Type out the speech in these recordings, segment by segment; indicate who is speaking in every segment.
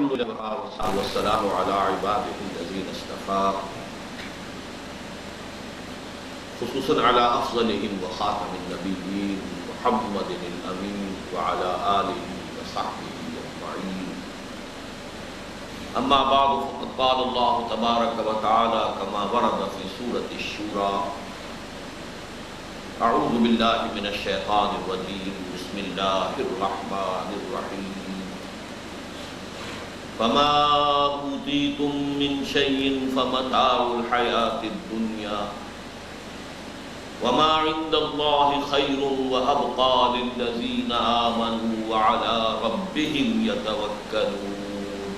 Speaker 1: الحمد لله والصلاة والسلام على عباده الذين اصطفى خصوصا على أفضلهم وخاتم النبيين محمد الأمين وعلى آله وصحبه أجمعين. أما بعد فقد قال الله تبارك وتعالى كما ورد في سورة الشورى: أعوذ بالله من الشيطان الرجيم بسم الله الرحمن الرحيم. فما أوتيتم من شيء فمتاع الحياة الدنيا وما عند الله خير وأبقى للذين آمنوا وعلى ربهم يتوكلون.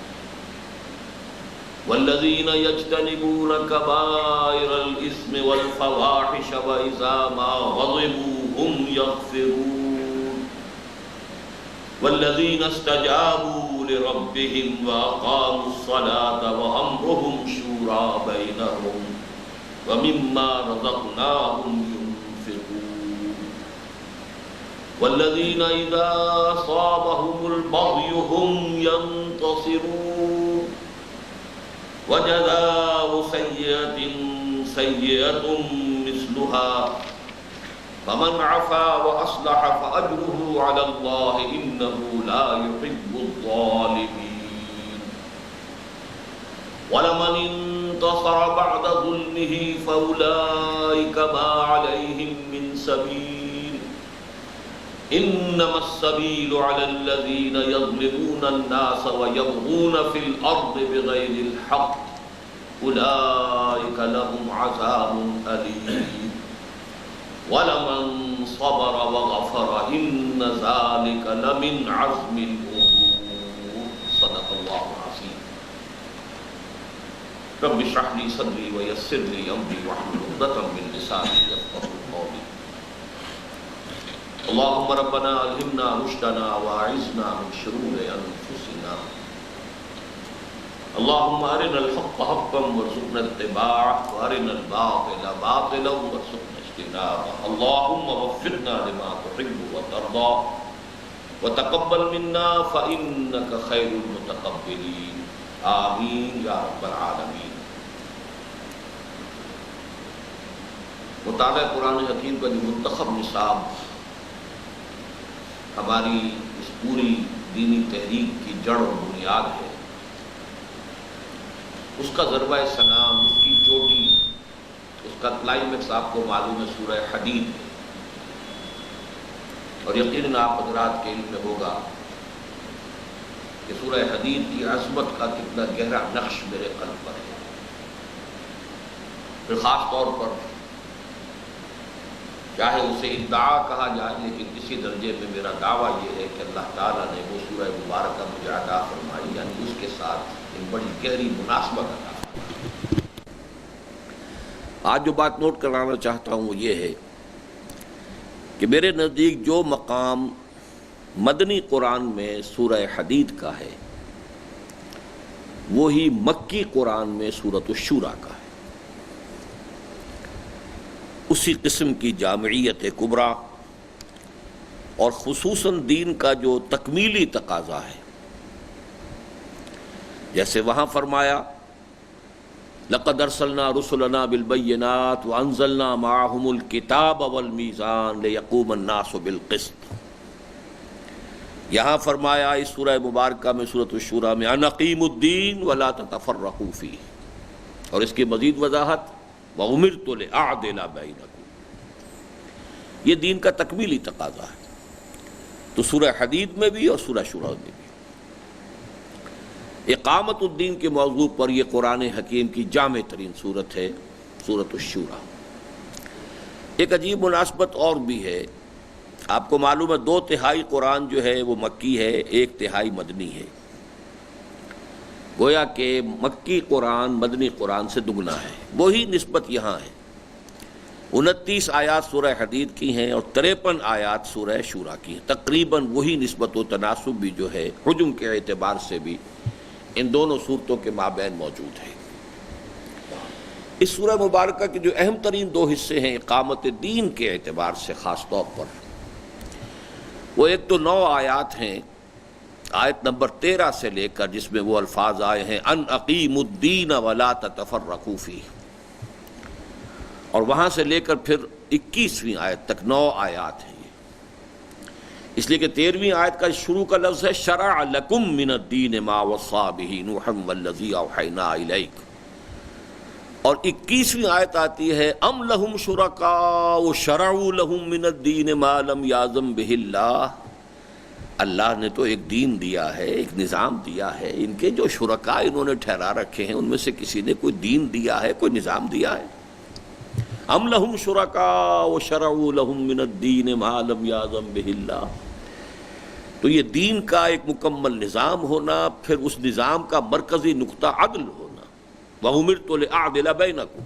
Speaker 1: والذين يجتنبون كبائر الإثم والفواحش وإذا ما غضبوا هم يغفرون. والذين استجابوا لربهم وأقاموا الصلاة وأمرهم شورى بينهم ومما رزقناهم ينفقون. والذين إذا أصابهم البغي هم ينتصرون. وجزاء سيئة سيئة مثلها فمن عفا وأصلح فأجره على الله إنه لا يحب الظالمين. ولمن انتصر بعد ظلمه فأولئك ما عليهم من سبيل إنما السبيل على الذين يظلمون الناس ويبغون في الأرض بغير الحق أولئك لهم عذاب أليم. وَلَمَنْ صَبَرَ وَغَفَرَ إِنَّ ذَلِكَ لَمِنْ عَزْمِ الْأُمُورِ. صدق اللہ العظیم. رب اشرح لي صدري ويسر لي أمري واحلل عقدة من لساني يفقهوا قولي. اللهم ربنا ألهمنا رشدنا وأعذنا من شرور أنفسنا. اللهم أرنا الحق حقا وارزقنا اتباعه وأرنا الباطل باطلا وارزقنا اللهم وفقنا لما تحب وترضى وتقبل منا فإنك خير المتقبلين آمین یا رب العالمین. مطالعہ قرآن حکیم کا جو منتخب نصاب ہماری اس پوری دینی تحریک کی جڑ و بنیاد ہے، اس کا ضربہ سنام، اس کی چوٹی، اس کا کلائمیکس آپ کو معلوم ہے سورہ حدید ہے. اور یقیناً آپ حضرات کے علم میں ہوگا کہ سورہ حدید کی عظمت کا کتنا گہرا نقش میرے قلب پر ہے. پھر خاص طور پر چاہے اسے ادعا کہا جائے، لیکن اسی درجے میں میرا دعویٰ یہ ہے کہ اللہ تعالیٰ نے وہ سورہ مبارکہ مجھے عطا فرمائی، یعنی اس کے ساتھ ایک بڑی گہری مناسبت عطا فرمائی. آج جو بات نوٹ کرانا چاہتا ہوں وہ یہ ہے کہ میرے نزدیک جو مقام مدنی قرآن میں سورہ حدید کا ہے وہی مکی قرآن میں سورۃ الشورى کا ہے. اسی قسم کی جامعیت کبریٰ اور خصوصاً دین کا جو تکمیلی تقاضا ہے، جیسے وہاں فرمایا لقد ارسلنا رسلنا بالبینات وانزلنا معهم الکتاب والمیزان لیقوم الناس بالقسط. یہاں فرمایا اس سورہ مبارکہ میں سورۃ الشورى میں ان اقیموا الدین ولا تتفرقوا فیہ، اور اس کی مزید وضاحت وامرت لاعدل بینکم. یہ دین کا تکمیلی تقاضا ہے. تو سورہ حدید میں بھی اور سورہ شورى میں بھی اقامت الدین کے موضوع پر یہ قرآن حکیم کی جامع ترین صورت ہے سورۃ الشورى. ایک عجیب مناسبت اور بھی ہے. آپ کو معلوم ہے 2/3 قرآن جو ہے وہ مکی ہے، 1/3 مدنی ہے. گویا کہ مکی قرآن مدنی قرآن سے دگنا ہے. وہی نسبت یہاں ہے. 29 آیات سورہ حدید کی ہیں اور 53 آیات سورہ شورى کی ہیں. تقریباً وہی نسبت و تناسب بھی جو ہے حجم کے اعتبار سے بھی ان دونوں صورتوں کے مابین موجود ہے. اس سورہ مبارکہ کے جو اہم ترین 2 حصے ہیں اقامت دین کے اعتبار سے خاص طور پر، وہ ایک تو 9 آیات ہیں آیت نمبر 13 سے لے کر جس میں وہ الفاظ آئے ہیں ان اقیموا الدین ولا تتفرقوا فیہ، اور وہاں سے لے کر پھر 21ویں آیت تک 9 آیات ہیں یہ، اس لیے کہ 13ویں آیت کا شروع کا لفظ ہے شرع لکم من الدین ما وصی بہ نوحا والذی اوحینا الیک، اور 21ویں آیت آتی ہے ام لہم شرکاء شرعوا لہم من الدین ما لم یأذن بہ اللہ، اللہ نے تو ایک دین دیا ہے، ایک نظام دیا ہے، ان کے جو شرکاء انہوں نے ٹھہرا رکھے ہیں ان میں سے کسی نے کوئی دین دیا ہے، کوئی نظام دیا ہے؟ ام لہم شرکاء شرعوا لہم من الدین ما لم یأذن بہ اللہ، تو یہ دین کا ایک مکمل نظام ہونا، پھر اس نظام کا مرکزی نقطہ عدل ہونا، وَأُمِرْتُ لِأَعْدِلَ بَيْنَكُمْ،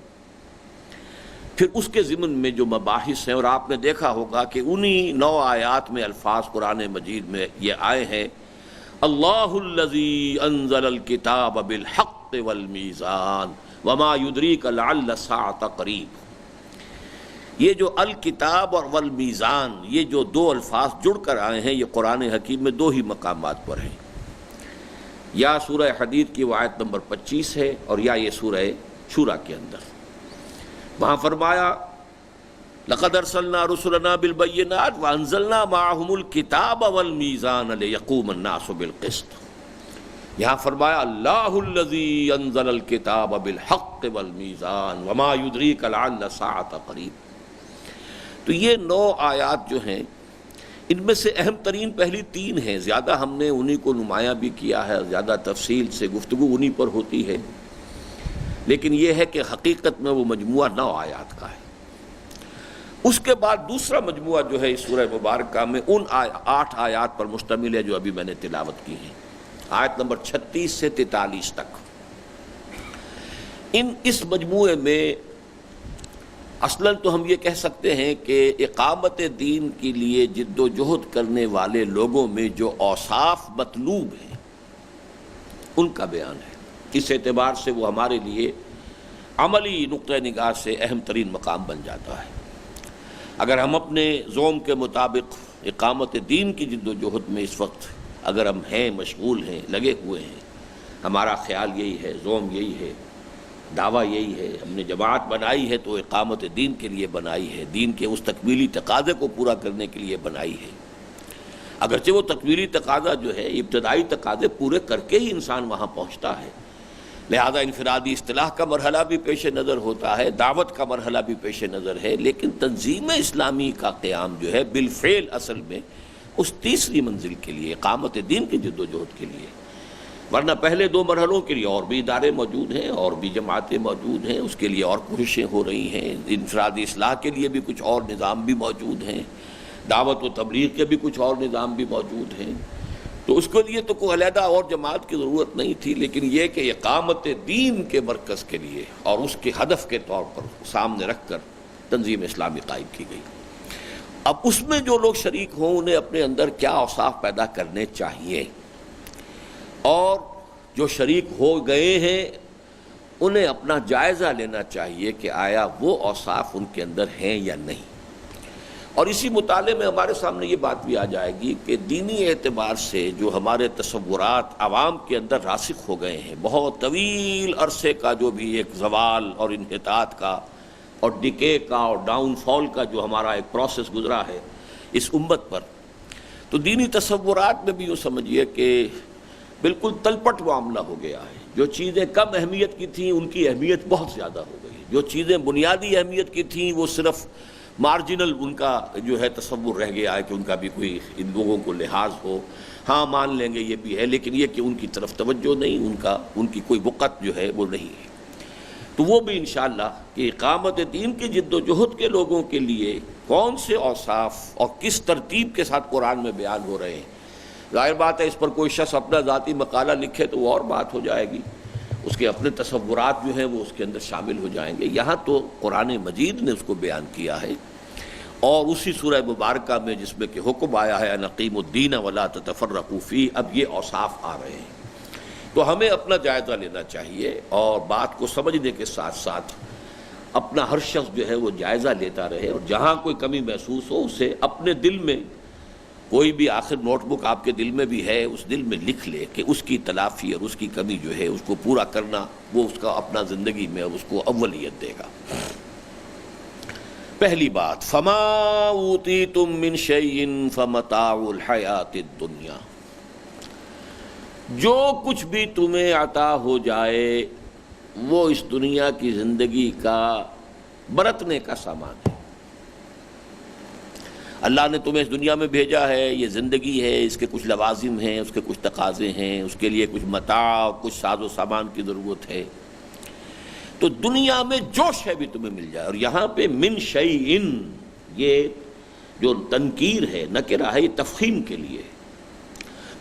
Speaker 1: پھر اس کے ضمن میں جو مباحث ہیں، اور آپ نے دیکھا ہوگا کہ انہی 9 آیات میں الفاظ قرآن مجید میں یہ آئے ہیں اللہ الذی انزل الکتاب بالحق والمیزان وما یدریک لعل الساعة قریب، یہ جو الکتاب اور والمیزان یہ جو 2 الفاظ جڑ کر آئے ہیں یہ قرآن حکیم میں 2 ہی مقامات پر ہیں، یا سورہ حدید کی آیت نمبر 25 ہے اور یا یہ سورہ شورى کے اندر، وہاں فرمایا لقد ارسلنا رسلنا بالبینات وانزلنا معهم الکتاب والمیزان لیقوم الناس بالقسط، یہاں فرمایا اللہ الذی انزل الکتاب بالحق والمیزان وما یدریک لعل الساعة قریب، تو یہ 9 آیات جو ہیں ان میں سے اہم ترین پہلی 3 ہیں، زیادہ ہم نے انہی کو نمایاں بھی کیا ہے، زیادہ تفصیل سے گفتگو انہی پر ہوتی ہے، لیکن یہ ہے کہ حقیقت میں وہ مجموعہ 9 آیات کا ہے۔ اس کے بعد دوسرا مجموعہ جو ہے اس سورہ مبارکہ میں ان 8 آیات پر مشتمل ہے جو ابھی میں نے تلاوت کی ہیں، آیت نمبر 36 سے 43 تک۔ اس مجموعے میں اصلاً تو ہم یہ کہہ سکتے ہیں کہ اقامت دین کے لیے جد و جہد کرنے والے لوگوں میں جو اوصاف مطلوب ہیں ان کا بیان ہے، اس اعتبار سے وہ ہمارے لیے عملی نقطہ نگاہ سے اہم ترین مقام بن جاتا ہے۔ اگر ہم اپنے زوم کے مطابق اقامت دین کی جد و جہد میں اس وقت اگر ہم ہیں، مشغول ہیں، لگے ہوئے ہیں، ہمارا خیال یہی ہے، زوم یہی ہے، دعویٰ یہی ہے، ہم نے جماعت بنائی ہے تو اقامت دین کے لیے بنائی ہے، دین کے اس تکمیلی تقاضے کو پورا کرنے کے لیے بنائی ہے، اگرچہ وہ تکمیلی تقاضا جو ہے ابتدائی تقاضے پورے کر کے ہی انسان وہاں پہنچتا ہے، لہذا انفرادی اصطلاح کا مرحلہ بھی پیش نظر ہوتا ہے، دعوت کا مرحلہ بھی پیش نظر ہے، لیکن تنظیم اسلامی کا قیام جو ہے بالفعل اصل میں اس تیسری منزل کے لیے، اقامت دین کی جد و جہد کے لیے، ورنہ پہلے 2 مرحلوں کے لیے اور بھی ادارے موجود ہیں اور بھی جماعتیں موجود ہیں، اس کے لیے اور کوششیں ہو رہی ہیں، انفرادی اصلاح کے لیے بھی کچھ اور نظام بھی موجود ہیں، دعوت و تبلیغ کے بھی کچھ اور نظام بھی موجود ہیں، تو اس کے لیے تو کوئی علیحدہ اور جماعت کی ضرورت نہیں تھی، لیکن یہ کہ اقامت دین کے مرکز کے لیے اور اس کے ہدف کے طور پر سامنے رکھ کر تنظیم اسلامی قائم کی گئی۔ اب اس میں جو لوگ شریک ہوں انہیں اپنے اندر کیا اوصاف پیدا کرنے چاہیے، اور جو شریک ہو گئے ہیں انہیں اپنا جائزہ لینا چاہیے کہ آیا وہ اوصاف ان کے اندر ہیں یا نہیں۔ اور اسی مطالعے میں ہمارے سامنے یہ بات بھی آ جائے گی کہ دینی اعتبار سے جو ہمارے تصورات عوام کے اندر راسخ ہو گئے ہیں، بہت طویل عرصے کا جو بھی ایک زوال اور انحطاط کا اور ڈکے کا اور ڈاؤن فال کا جو ہمارا ایک پروسیس گزرا ہے اس امت پر، تو دینی تصورات میں بھی یوں سمجھیے کہ بالکل تلپٹ معاملہ ہو گیا ہے، جو چیزیں کم اہمیت کی تھیں ان کی اہمیت بہت زیادہ ہو گئی، جو چیزیں بنیادی اہمیت کی تھیں وہ صرف مارجنل ان کا جو ہے تصور رہ گیا ہے کہ ان کا بھی کوئی ان لوگوں کو لحاظ ہو، ہاں مان لیں گے یہ بھی ہے، لیکن یہ کہ ان کی طرف توجہ نہیں، ان کی کوئی وقت جو ہے وہ نہیں ہے۔ تو وہ بھی انشاءاللہ کہ اقامت دین کی جد و جہد کے لوگوں کے لیے کون سے اوصاف اور کس ترتیب کے ساتھ قرآن میں بیان ہو رہے ہیں، ظاہر بات ہے اس پر کوئی شخص اپنا ذاتی مقالہ لکھے تو وہ اور بات ہو جائے گی، اس کے اپنے تصورات جو ہیں وہ اس کے اندر شامل ہو جائیں گے۔ یہاں تو قرآن مجید نے اس کو بیان کیا ہے، اور اسی سورہ مبارکہ میں جس میں کہ حکم آیا ہے ان اقیموا الدین ولا تتفرقوا فیہ، اب یہ اوصاف آ رہے ہیں، تو ہمیں اپنا جائزہ لینا چاہیے اور بات کو سمجھنے کے ساتھ ساتھ اپنا ہر شخص جو ہے وہ جائزہ لیتا رہے، اور جہاں کوئی کمی محسوس ہو اسے اپنے دل میں کوئی بھی آخر نوٹ بک آپ کے دل میں بھی ہے، اس دل میں لکھ لے کہ اس کی تلافی اور اس کی کمی جو ہے اس کو پورا کرنا وہ اس کا اپنا زندگی میں اس کو اولیت دے گا۔ پہلی بات، فما اوتیتم من شیء فمتاع الحیات الدنیا، جو کچھ بھی تمہیں عطا ہو جائے وہ اس دنیا کی زندگی کا برتنے کا سامان ہے۔ اللہ نے تمہیں اس دنیا میں بھیجا ہے، یہ زندگی ہے، اس کے کچھ لوازم ہیں، اس کے کچھ تقاضے ہیں، اس کے لیے کچھ متاع، کچھ ساز و سامان کی ضرورت ہے۔ تو دنیا میں جو شے بھی تمہیں مل جائے، اور یہاں پہ من شیء، یہ جو تنکیر ہے، نکرہ ہے، یہ تفخیم کے لیے،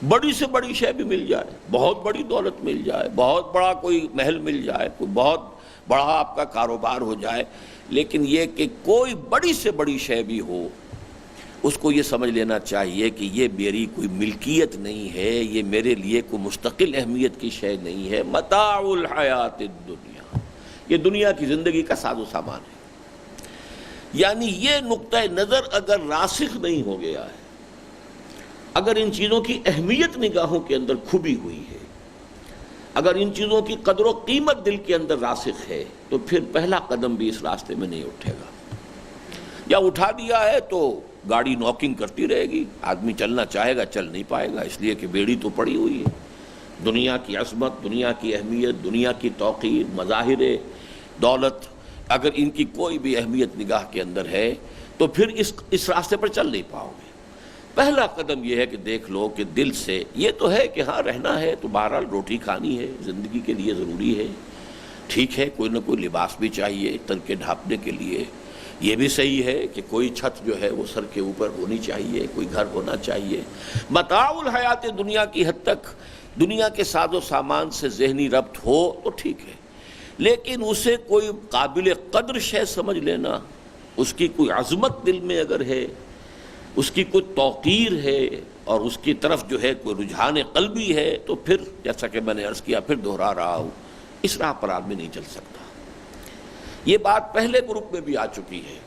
Speaker 1: بڑی سے بڑی شے بھی مل جائے، بہت بڑی دولت مل جائے، بہت بڑا کوئی محل مل جائے، کوئی بہت بڑا آپ کا کاروبار ہو جائے، لیکن یہ کہ کوئی بڑی سے بڑی شے بھی ہو، اس کو یہ سمجھ لینا چاہیے کہ یہ میری کوئی ملکیت نہیں ہے، یہ میرے لیے کوئی مستقل اہمیت کی شے نہیں ہے، متاع الحیات الدنیا، یہ دنیا کی زندگی کا ساز و سامان ہے۔ یعنی یہ نقطہ نظر اگر راسخ نہیں ہو گیا ہے، اگر ان چیزوں کی اہمیت نگاہوں کے اندر کھبی ہوئی ہے، اگر ان چیزوں کی قدر و قیمت دل کے اندر راسخ ہے، تو پھر پہلا قدم بھی اس راستے میں نہیں اٹھے گا، یا اٹھا دیا ہے تو گاڑی نوکنگ کرتی رہے گی، آدمی چلنا چاہے گا چل نہیں پائے گا، اس لیے کہ بیڑی تو پڑی ہوئی ہے۔ دنیا کی عظمت، دنیا کی اہمیت، دنیا کی توقیر، مظاہر دولت، اگر ان کی کوئی بھی اہمیت نگاہ کے اندر ہے تو پھر اس راستے پر چل نہیں پاؤ گے۔ پہلا قدم یہ ہے کہ دیکھ لو کہ دل سے یہ تو ہے کہ ہاں رہنا ہے تو بہرحال روٹی کھانی ہے، زندگی کے لیے ضروری ہے، ٹھیک ہے، کوئی نہ کوئی لباس بھی چاہیے تن کے ڈھانپنے کے لیے، یہ بھی صحیح ہے کہ کوئی چھت جو ہے وہ سر کے اوپر ہونی چاہیے، کوئی گھر ہونا چاہیے۔ متاع الحیات دنیا کی حد تک دنیا کے ساز و سامان سے ذہنی ربط ہو تو ٹھیک ہے، لیکن اسے کوئی قابل قدر شے سمجھ لینا، اس کی کوئی عظمت دل میں اگر ہے، اس کی کوئی توقیر ہے اور اس کی طرف جو ہے کوئی رجحان قلبی ہے، تو پھر جیسا کہ میں نے عرض کیا، پھر دہرا رہا ہوں، اس راہ پر آدمی نہیں چل سکتا۔ یہ بات پہلے گروپ میں بھی آ چکی ہے،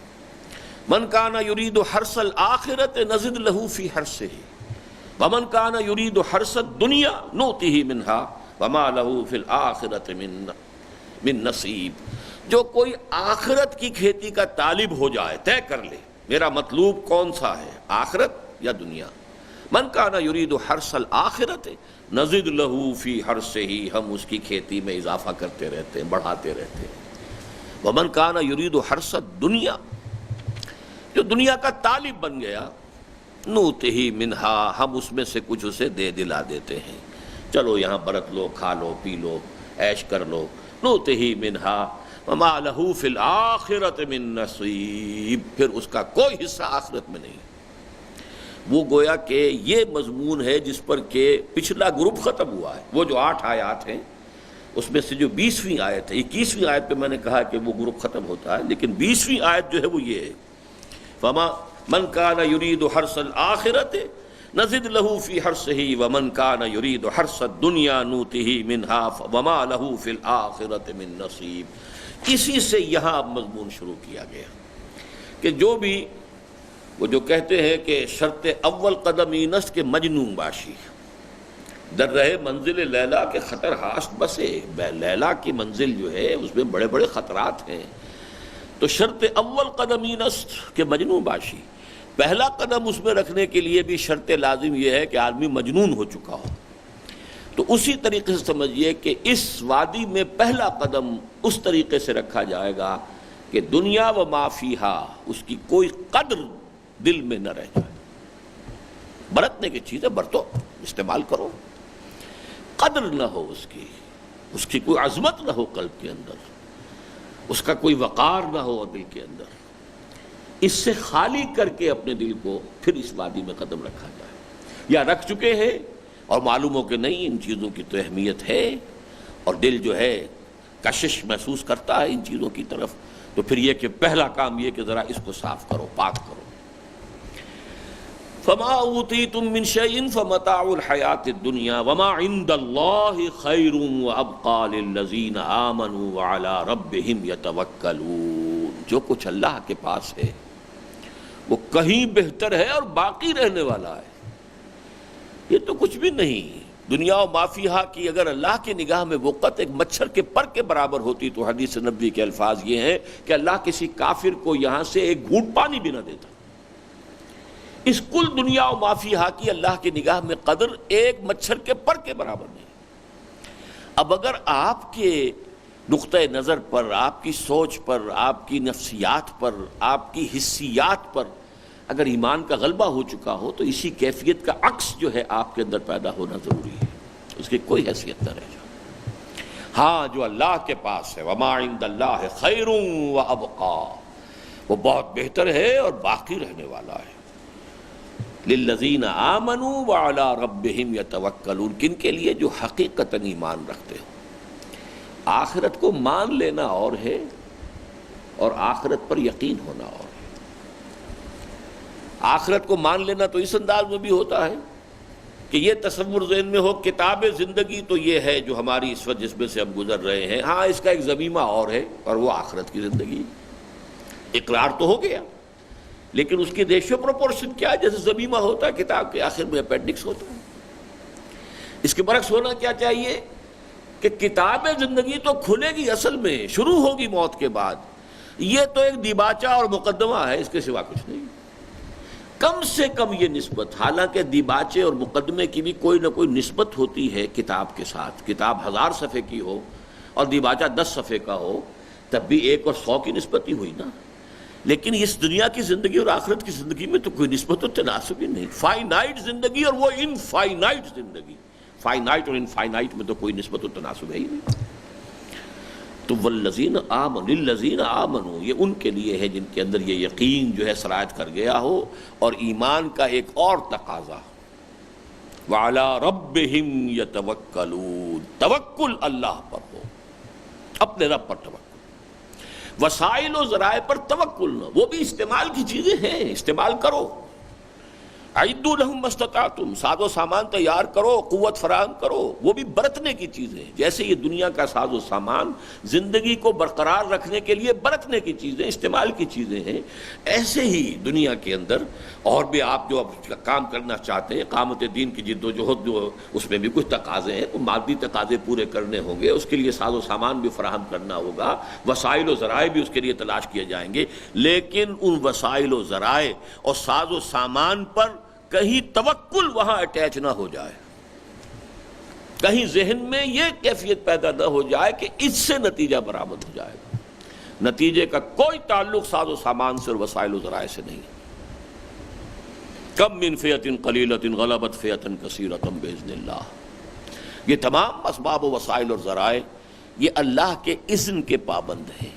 Speaker 1: من کان یرید حرث الآخرۃ نزد لہ فی حرثہ ومن کان یرید حرث الدنیا نؤتہ منہا وما لہ فی الآخرۃ من نصیب۔ جو کوئی آخرت کی کھیتی کا طالب ہو جائے، طے کر لے میرا مطلوب کون سا ہے، آخرت یا دنیا، من کان یرید حرث الآخرۃ نزد لہ فی حرثہ، ہم اس کی کھیتی میں اضافہ کرتے رہتے ہیں، بڑھاتے رہتے ہیں۔ ومن کان یرید حرث الدنیا، جو دنیا کا طالب بن گیا، نؤتہ منہا، ہم اس میں سے کچھ اسے دے دلا دیتے ہیں، چلو یہاں برت لو، کھا لو، پی لو، عیش کر لو، نؤتہ منہا وما لہ فی الآخرۃ من نصیب، پھر اس کا کوئی حصہ آخرت میں نہیں۔ وہ گویا کہ یہ مضمون ہے جس پر کہ پچھلا گروپ ختم ہوا ہے، وہ جو 8 آیات ہیں اس میں سے جو 20ویں آیت ہے، 21ویں آیت پہ میں نے کہا کہ وہ گروپ ختم ہوتا ہے، لیکن 20ویں آیت جو ہے وہ یہ ہے، فما من کان یرید حرث الآخرۃ نزد لہ فی حرثہ ومن کان یرید حرث الدنیا نؤتہ منہا وما لہ فی الآخرۃ من نصیب۔ اسی سے یہاں اب مضمون شروع کیا گیا کہ جو بھی وہ جو کہتے ہیں کہ شرط اول قدم اینست کے مجنون باشی، در رہے منزل لیلا کے خطر ہاست بسے، لیلا کی منزل جو ہے اس میں بڑے بڑے خطرات ہیں، تو شرط اول قدم اینست کہ مجنون باشی، پہلا قدم اس میں رکھنے کے لیے بھی شرط لازم یہ ہے کہ آدمی مجنون ہو چکا ہو۔ تو اسی طریقے سے سمجھیے کہ اس وادی میں پہلا قدم اس طریقے سے رکھا جائے گا کہ دنیا و ما فیہا، اس کی کوئی قدر دل میں نہ رہ جائے۔ برتنے کی چیزیں برتو، استعمال کرو، قدر نہ ہو اس کی کوئی عظمت نہ ہو قلب کے اندر، اس کا کوئی وقار نہ ہو دل کے اندر، اس سے خالی کر کے اپنے دل کو پھر اس وادی میں قدم رکھا جائے۔ یا رکھ چکے ہیں اور معلوم ہو کہ نہیں ان چیزوں کی تو اہمیت ہے اور دل جو ہے کشش محسوس کرتا ہے ان چیزوں کی طرف، تو پھر یہ کہ پہلا کام یہ کہ ذرا اس کو صاف کرو، پاک کرو۔ فما اوتیتم من شیء فمتاع الحیات الدنیا وما عند اللہ خیر وابقى للذین آمنوا وعلی ربہم یتوکلون۔ جو کچھ اللہ کے پاس ہے وہ کہیں بہتر ہے اور باقی رہنے والا ہے۔ یہ تو کچھ بھی نہیں۔ دنیا و ما فیہا کی اگر اللہ کی نگاہ میں وقت ایک مچھر کے پر کے برابر ہوتی تو حدیث نبوی کے الفاظ یہ ہیں کہ اللہ کسی کافر کو یہاں سے ایک گھونٹ پانی بھی نہ دیتا۔ اس کل دنیا و ما فیہا کی اللہ کی نگاہ میں قدر ایک مچھر کے پر کے برابر نہیں۔ اب اگر آپ کے نقطۂ نظر پر، آپ کی سوچ پر، آپ کی نفسیات پر، آپ کی حسیات پر اگر ایمان کا غلبہ ہو چکا ہو تو اسی کیفیت کا عکس جو ہے آپ کے اندر پیدا ہونا ضروری ہے، اس کی کوئی حیثیت نہ رہ جائے۔ ہاں جو اللہ کے پاس ہے، وما عند اللہ خیر وابقا، وہ بہت بہتر ہے اور باقی رہنے والا ہے۔ للذین آمنوا وعلی ربہم یتوکلون، کن کے لیے؟ جو حقیقتاً ایمان رکھتے ہو۔ آخرت کو مان لینا اور ہے اور آخرت پر یقین ہونا اور ہے۔ آخرت کو مان لینا تو اس انداز میں بھی ہوتا ہے کہ یہ تصور ذہن میں ہو کتاب زندگی تو یہ ہے جو ہماری اس وقت جس میں سے ہم گزر رہے ہیں، ہاں اس کا ایک ضمیمہ اور ہے اور وہ آخرت کی زندگی۔ اقرار تو ہو گیا لیکن اس کی ریشیو پروپورشن کیا ہے؟ جیسے ضمیمہ ہوتا ہے کتاب کے آخر میں اپینڈکس ہوتا ہے، اس کے برعکس ہونا کیا چاہیے کہ کتاب زندگی تو کھلے گی، اصل میں شروع ہوگی موت کے بعد، یہ تو ایک دیباچہ اور مقدمہ ہے، اس کے سوا کچھ نہیں۔ کم سے کم یہ نسبت، حالانکہ دیباچے اور مقدمے کی بھی کوئی نہ کوئی نسبت ہوتی ہے کتاب کے ساتھ، کتاب 1000 صفحے کی ہو اور دیباچہ 10 صفحے کا ہو تب بھی 1 اور 100 کی نسبت ہی ہوئی نا۔ لیکن اس دنیا کی زندگی اور آخرت کی زندگی میں تو کوئی نسبت و تناسب ہی نہیں، فائنائٹ زندگی اور وہ انفائنائٹ زندگی، فائنائٹ اور انفائنائٹ میں تو کوئی نسبت و تناسب ہے ہی نہیں۔ تو والذین آمنوا، للذین آمنوا، یہ ان کے لیے ہے جن کے اندر یہ یقین جو ہے سرایت کر گیا ہو، اور ایمان کا ایک اور تقاضا وعلی ربہم یتوکلون، توکل اللہ پر ہو، اپنے رب پر توکل۔ وسائل و ذرائع پر توکل نہ، وہ بھی استعمال کی چیزیں ہیں، استعمال کرو۔ اعدوا لہم ما استطعتم، ساز و سامان تیار کرو، قوت فراہم کرو، وہ بھی برتنے کی چیزیں ہیں۔ جیسے یہ دنیا کا ساز و سامان زندگی کو برقرار رکھنے کے لیے برتنے کی چیزیں، استعمال کی چیزیں ہیں، ایسے ہی دنیا کے اندر اور بھی آپ جو کام کرنا چاہتے ہیں، اقامت دین کی جد و جہد جو اس میں بھی کچھ تقاضے ہیں، وہ مادی تقاضے پورے کرنے ہوں گے، اس کے لیے ساز و سامان بھی فراہم کرنا ہوگا، وسائل و ذرائع بھی اس کے لیے تلاش کیے جائیں گے، لیکن ان وسائل و ذرائع اور ساز و سامان پر کہیں توکل وہاں اٹیچ نہ ہو جائے، کہیں ذہن میں یہ کیفیت پیدا نہ ہو جائے کہ اس سے نتیجہ برآمد ہو جائے گا۔ نتیجے کا کوئی تعلق ساز و سامان سے اور وسائل و ذرائع سے نہیں۔ کم من فئۃ قلیلۃ غلبت فئۃ کثیرۃ باذن اللہ، یہ تمام اسباب و وسائل اور ذرائع یہ اللہ کے اذن کے پابند ہیں۔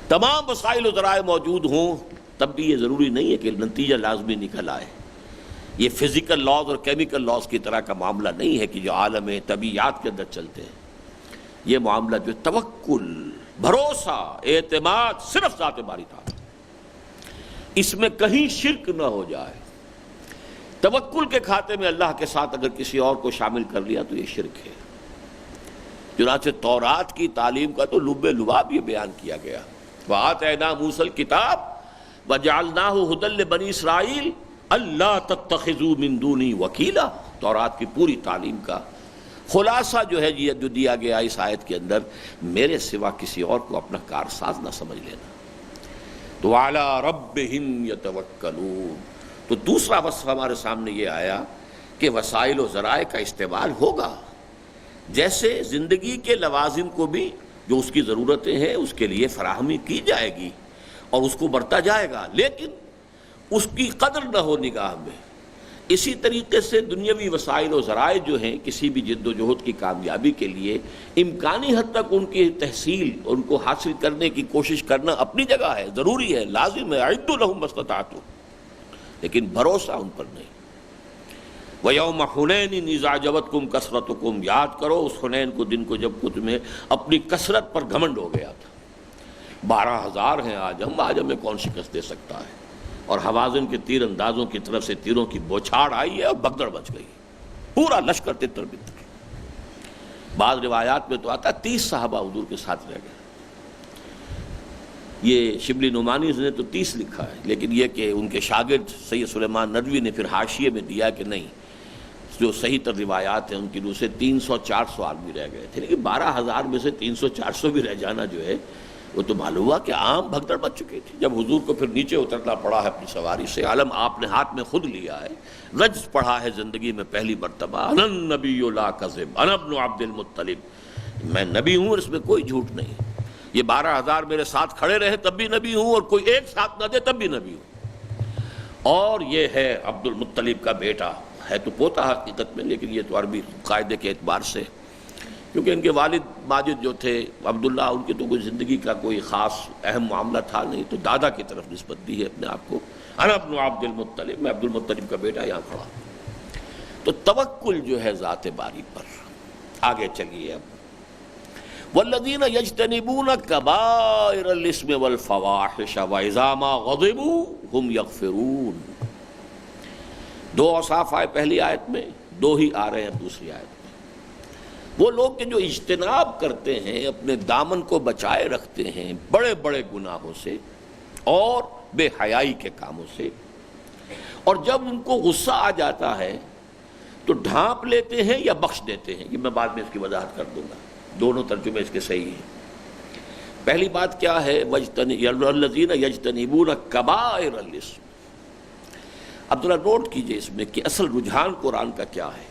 Speaker 1: تمام وسائل و ذرائع موجود ہوں تب بھی یہ ضروری نہیں ہے کہ نتیجہ لازمی نکل آئے۔ یہ فزیکل لاز اور کیمیکل لاز کی طرح کا معاملہ نہیں ہے کہ جو عالم طبیعیات کے اندر چلتے ہیں۔ یہ معاملہ جو توکل، بھروسہ، اعتماد صرف ذات باری تعالیٰ، اس میں کہیں شرک نہ ہو جائے۔ توکل کے کھاتے میں اللہ کے ساتھ اگر کسی اور کو شامل کر لیا تو یہ شرک ہے۔ چنانچہ تورات کی تعلیم کا تو لب لباب یہ بیان کیا گیا، وَآتَيْنَا مُوسَى الْكِتَابَ وَجَعَلْنَاهُ هُدًى لِبَنِي إِسْرَائِيلَ أَلَّا تَتَّخِذُوا مِن دُونِي وَكِيلًا۔ تورات کی پوری تعلیم کا خلاصہ جو ہے یہ جو دیا گیا اس آیت کے اندر، میرے سوا کسی اور کو اپنا کارساز نہ سمجھ لینا۔ تو علی ربہم یتوکلون، تو دوسرا وصف ہمارے سامنے یہ آیا کہ وسائل و ذرائع کا استعمال ہوگا، جیسے زندگی کے لوازم کو بھی جو اس کی ضرورتیں ہیں اس کے لیے فراہمی کی جائے گی اور اس کو برتا جائے گا، لیکن اس کی قدر نہ ہو نگاہ میں۔ اسی طریقے سے دنیاوی وسائل و ذرائع جو ہیں کسی بھی جد و جہد کی کامیابی کے لیے امکانی حد تک ان کی تحصیل، ان کو حاصل کرنے کی کوشش کرنا اپنی جگہ ہے، ضروری ہے، لازم ہے، اعدوا لہم ما استطعتم، لیکن بھروسہ ان پر نہیں۔ وَيَوْمَ حُنَيْنٍ إِذْ أَعْجَبَتْكُمْ كَثْرَتُكُمْ، یاد کرو اس حنین کو، دن کو جب کو تمہیں اپنی کثرت پر گھمنڈ ہو گیا تھا۔ 12,000 ہیں آج ہمیں کون شکست دے سکتا ہے؟ اور حوازن کے تیر اندازوں کی طرف سے تیروں کی بوچھاڑ آئی ہے اور بگدڑ بچ گئی، پورا لشکر تتر بتر۔ بعض روایات میں تو آتا 30 صحابہ حضور کے ساتھ رہ گئے۔ یہ شبلی نعمانی نے تو 30 لکھا ہے، لیکن یہ کہ ان کے شاگرد سید سلیمان ندوی نے پھر حاشیے میں دیا کہ نہیں، جو صحیح تر روایات ہیں ان کی روح سے 300-400 آدمی رہ گئے تھے، لیکن 12,000 میں سے 300-400 بھی رہ جانا جو ہے وہ تو معلوم ہوا کہ عام بھگدڑ بچ چکی تھی۔ جب حضور کو پھر نیچے اترنا پڑا ہے اپنی سواری سے، عالم آپ نے ہاتھ میں خود لیا ہے، رجز پڑھا ہے زندگی میں پہلی مرتبہ، انا النبی لا کذب انا ابن عبد المطلب، میں نبی ہوں اور اس میں کوئی جھوٹ نہیں، یہ 12,000 میرے ساتھ کھڑے رہے تب بھی نبی ہوں، اور کوئی ایک ساتھ نہ دے تب بھی نبی ہوں۔ اور یہ ہے عبد المطلب کا بیٹا، ہے تو پوتا حقیقت میں، لیکن یہ تو عربی قاعدے کے اعتبار سے، کیونکہ ان کے والد ماجد جو تھے عبداللہ، ان کی تو کوئی زندگی کا کوئی خاص اہم معاملہ تھا نہیں، تو دادا کی طرف نسبت دی ہے اپنے آپ کو، انا ابن عبد المطلب، میں عبد المطلب کا بیٹا یہاں کھڑا۔ تو توکل جو ہے ذات باری پر۔ آگے چلیے اب، والذین یجتنبون کبائر الاسم والفواحش واذا ما غضبوا هم یغفرون۔ 2 اوصاف آئے پہلی آیت میں، 2 ہی آ رہے ہیں دوسری آیت میں۔ وہ لوگ کہ جو اجتناب کرتے ہیں، اپنے دامن کو بچائے رکھتے ہیں بڑے بڑے گناہوں سے اور بے حیائی کے کاموں سے، اور جب ان کو غصہ آ جاتا ہے تو ڈھانپ لیتے ہیں یا بخش دیتے ہیں، یہ میں بعد میں اس کی وضاحت کر دوں گا، دونوں ترجمے اس کے صحیح ہیں۔ پہلی بات کیا ہے، الذین یجتنبون کبائر الاسم۔ اب ذرا نوٹ کیجئے اس میں کہ اصل رجحان قرآن کا کیا ہے۔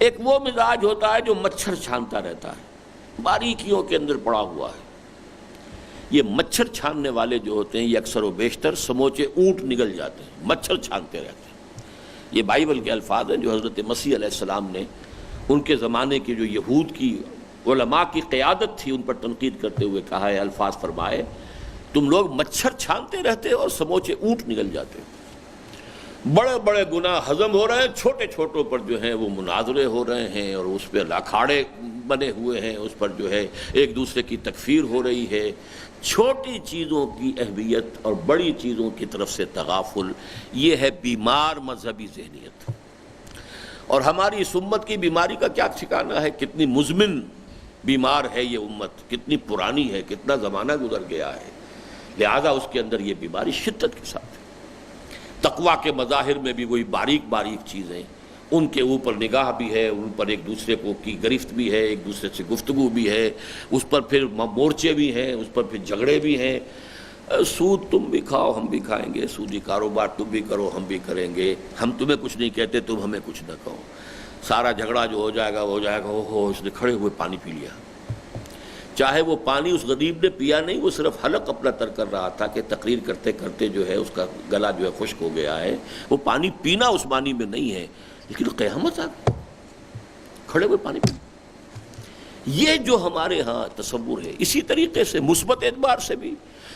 Speaker 1: ایک وہ مزاج ہوتا ہے جو مچھر چھانتا رہتا ہے، باریکیوں کے اندر پڑا ہوا ہے۔ یہ مچھر چھاننے والے جو ہوتے ہیں یہ اکثر و بیشتر سموچے اونٹ نگل جاتے ہیں، مچھر چھانتے رہتے ہیں۔ یہ بائبل کے الفاظ ہیں جو حضرت مسیح علیہ السلام نے ان کے زمانے کی جو یہود کی علماء کی قیادت تھی ان پر تنقید کرتے ہوئے کہا ہے، الفاظ فرمائے، تم لوگ مچھر چھانتے رہتے اور سموچے اونٹ نگل جاتے ہو۔ بڑے بڑے گناہ ہضم ہو رہے ہیں، چھوٹے چھوٹوں پر جو ہیں وہ مناظرے ہو رہے ہیں، اور اس پہ اکھاڑے بنے ہوئے ہیں، اس پر جو ہے ایک دوسرے کی تکفیر ہو رہی ہے۔ چھوٹی چیزوں کی اہمیت اور بڑی چیزوں کی طرف سے تغافل، یہ ہے بیمار مذہبی ذہنیت۔ اور ہماری اس امت کی بیماری کا کیا ٹھکانہ ہے، کتنی مزمن بیمار ہے یہ امت، کتنی پرانی ہے، کتنا زمانہ گزر گیا ہے، لہذا اس کے اندر یہ بیماری شدت کے ساتھ ہے۔ تقویٰ کے مظاہر میں بھی وہی باریک باریک چیزیں، ان کے اوپر نگاہ بھی ہے، ان پر ایک دوسرے کو کی گرفت بھی ہے، ایک دوسرے سے گفتگو بھی ہے، اس پر پھر مورچے بھی ہیں، اس پر پھر جھگڑے بھی ہیں۔ سود تم بھی کھاؤ ہم بھی کھائیں گے، سودی کاروبار تم بھی کرو ہم بھی کریں گے، ہم تمہیں کچھ نہیں کہتے تم ہمیں کچھ نہ کہو، سارا جھگڑا جو ہو جائے گا وہ ہو جائے گا، اوہو اس نے کھڑے ہوئے پانی پی لیا، چاہے وہ پانی اس غریب نے پیا نہیں، وہ صرف حلق اپنا تر کر رہا تھا کہ تقریر کرتے کرتے جو ہے اس کا گلا جو ہے خشک ہو گیا ہے، وہ پانی پینا اس معنی میں نہیں ہے، لیکن قیامت آ گئی، کھڑے ہوئے پانی پینا۔ یہ جو ہمارے ہاں تصور ہے، اسی طریقے سے مثبت اعتبار سے بھی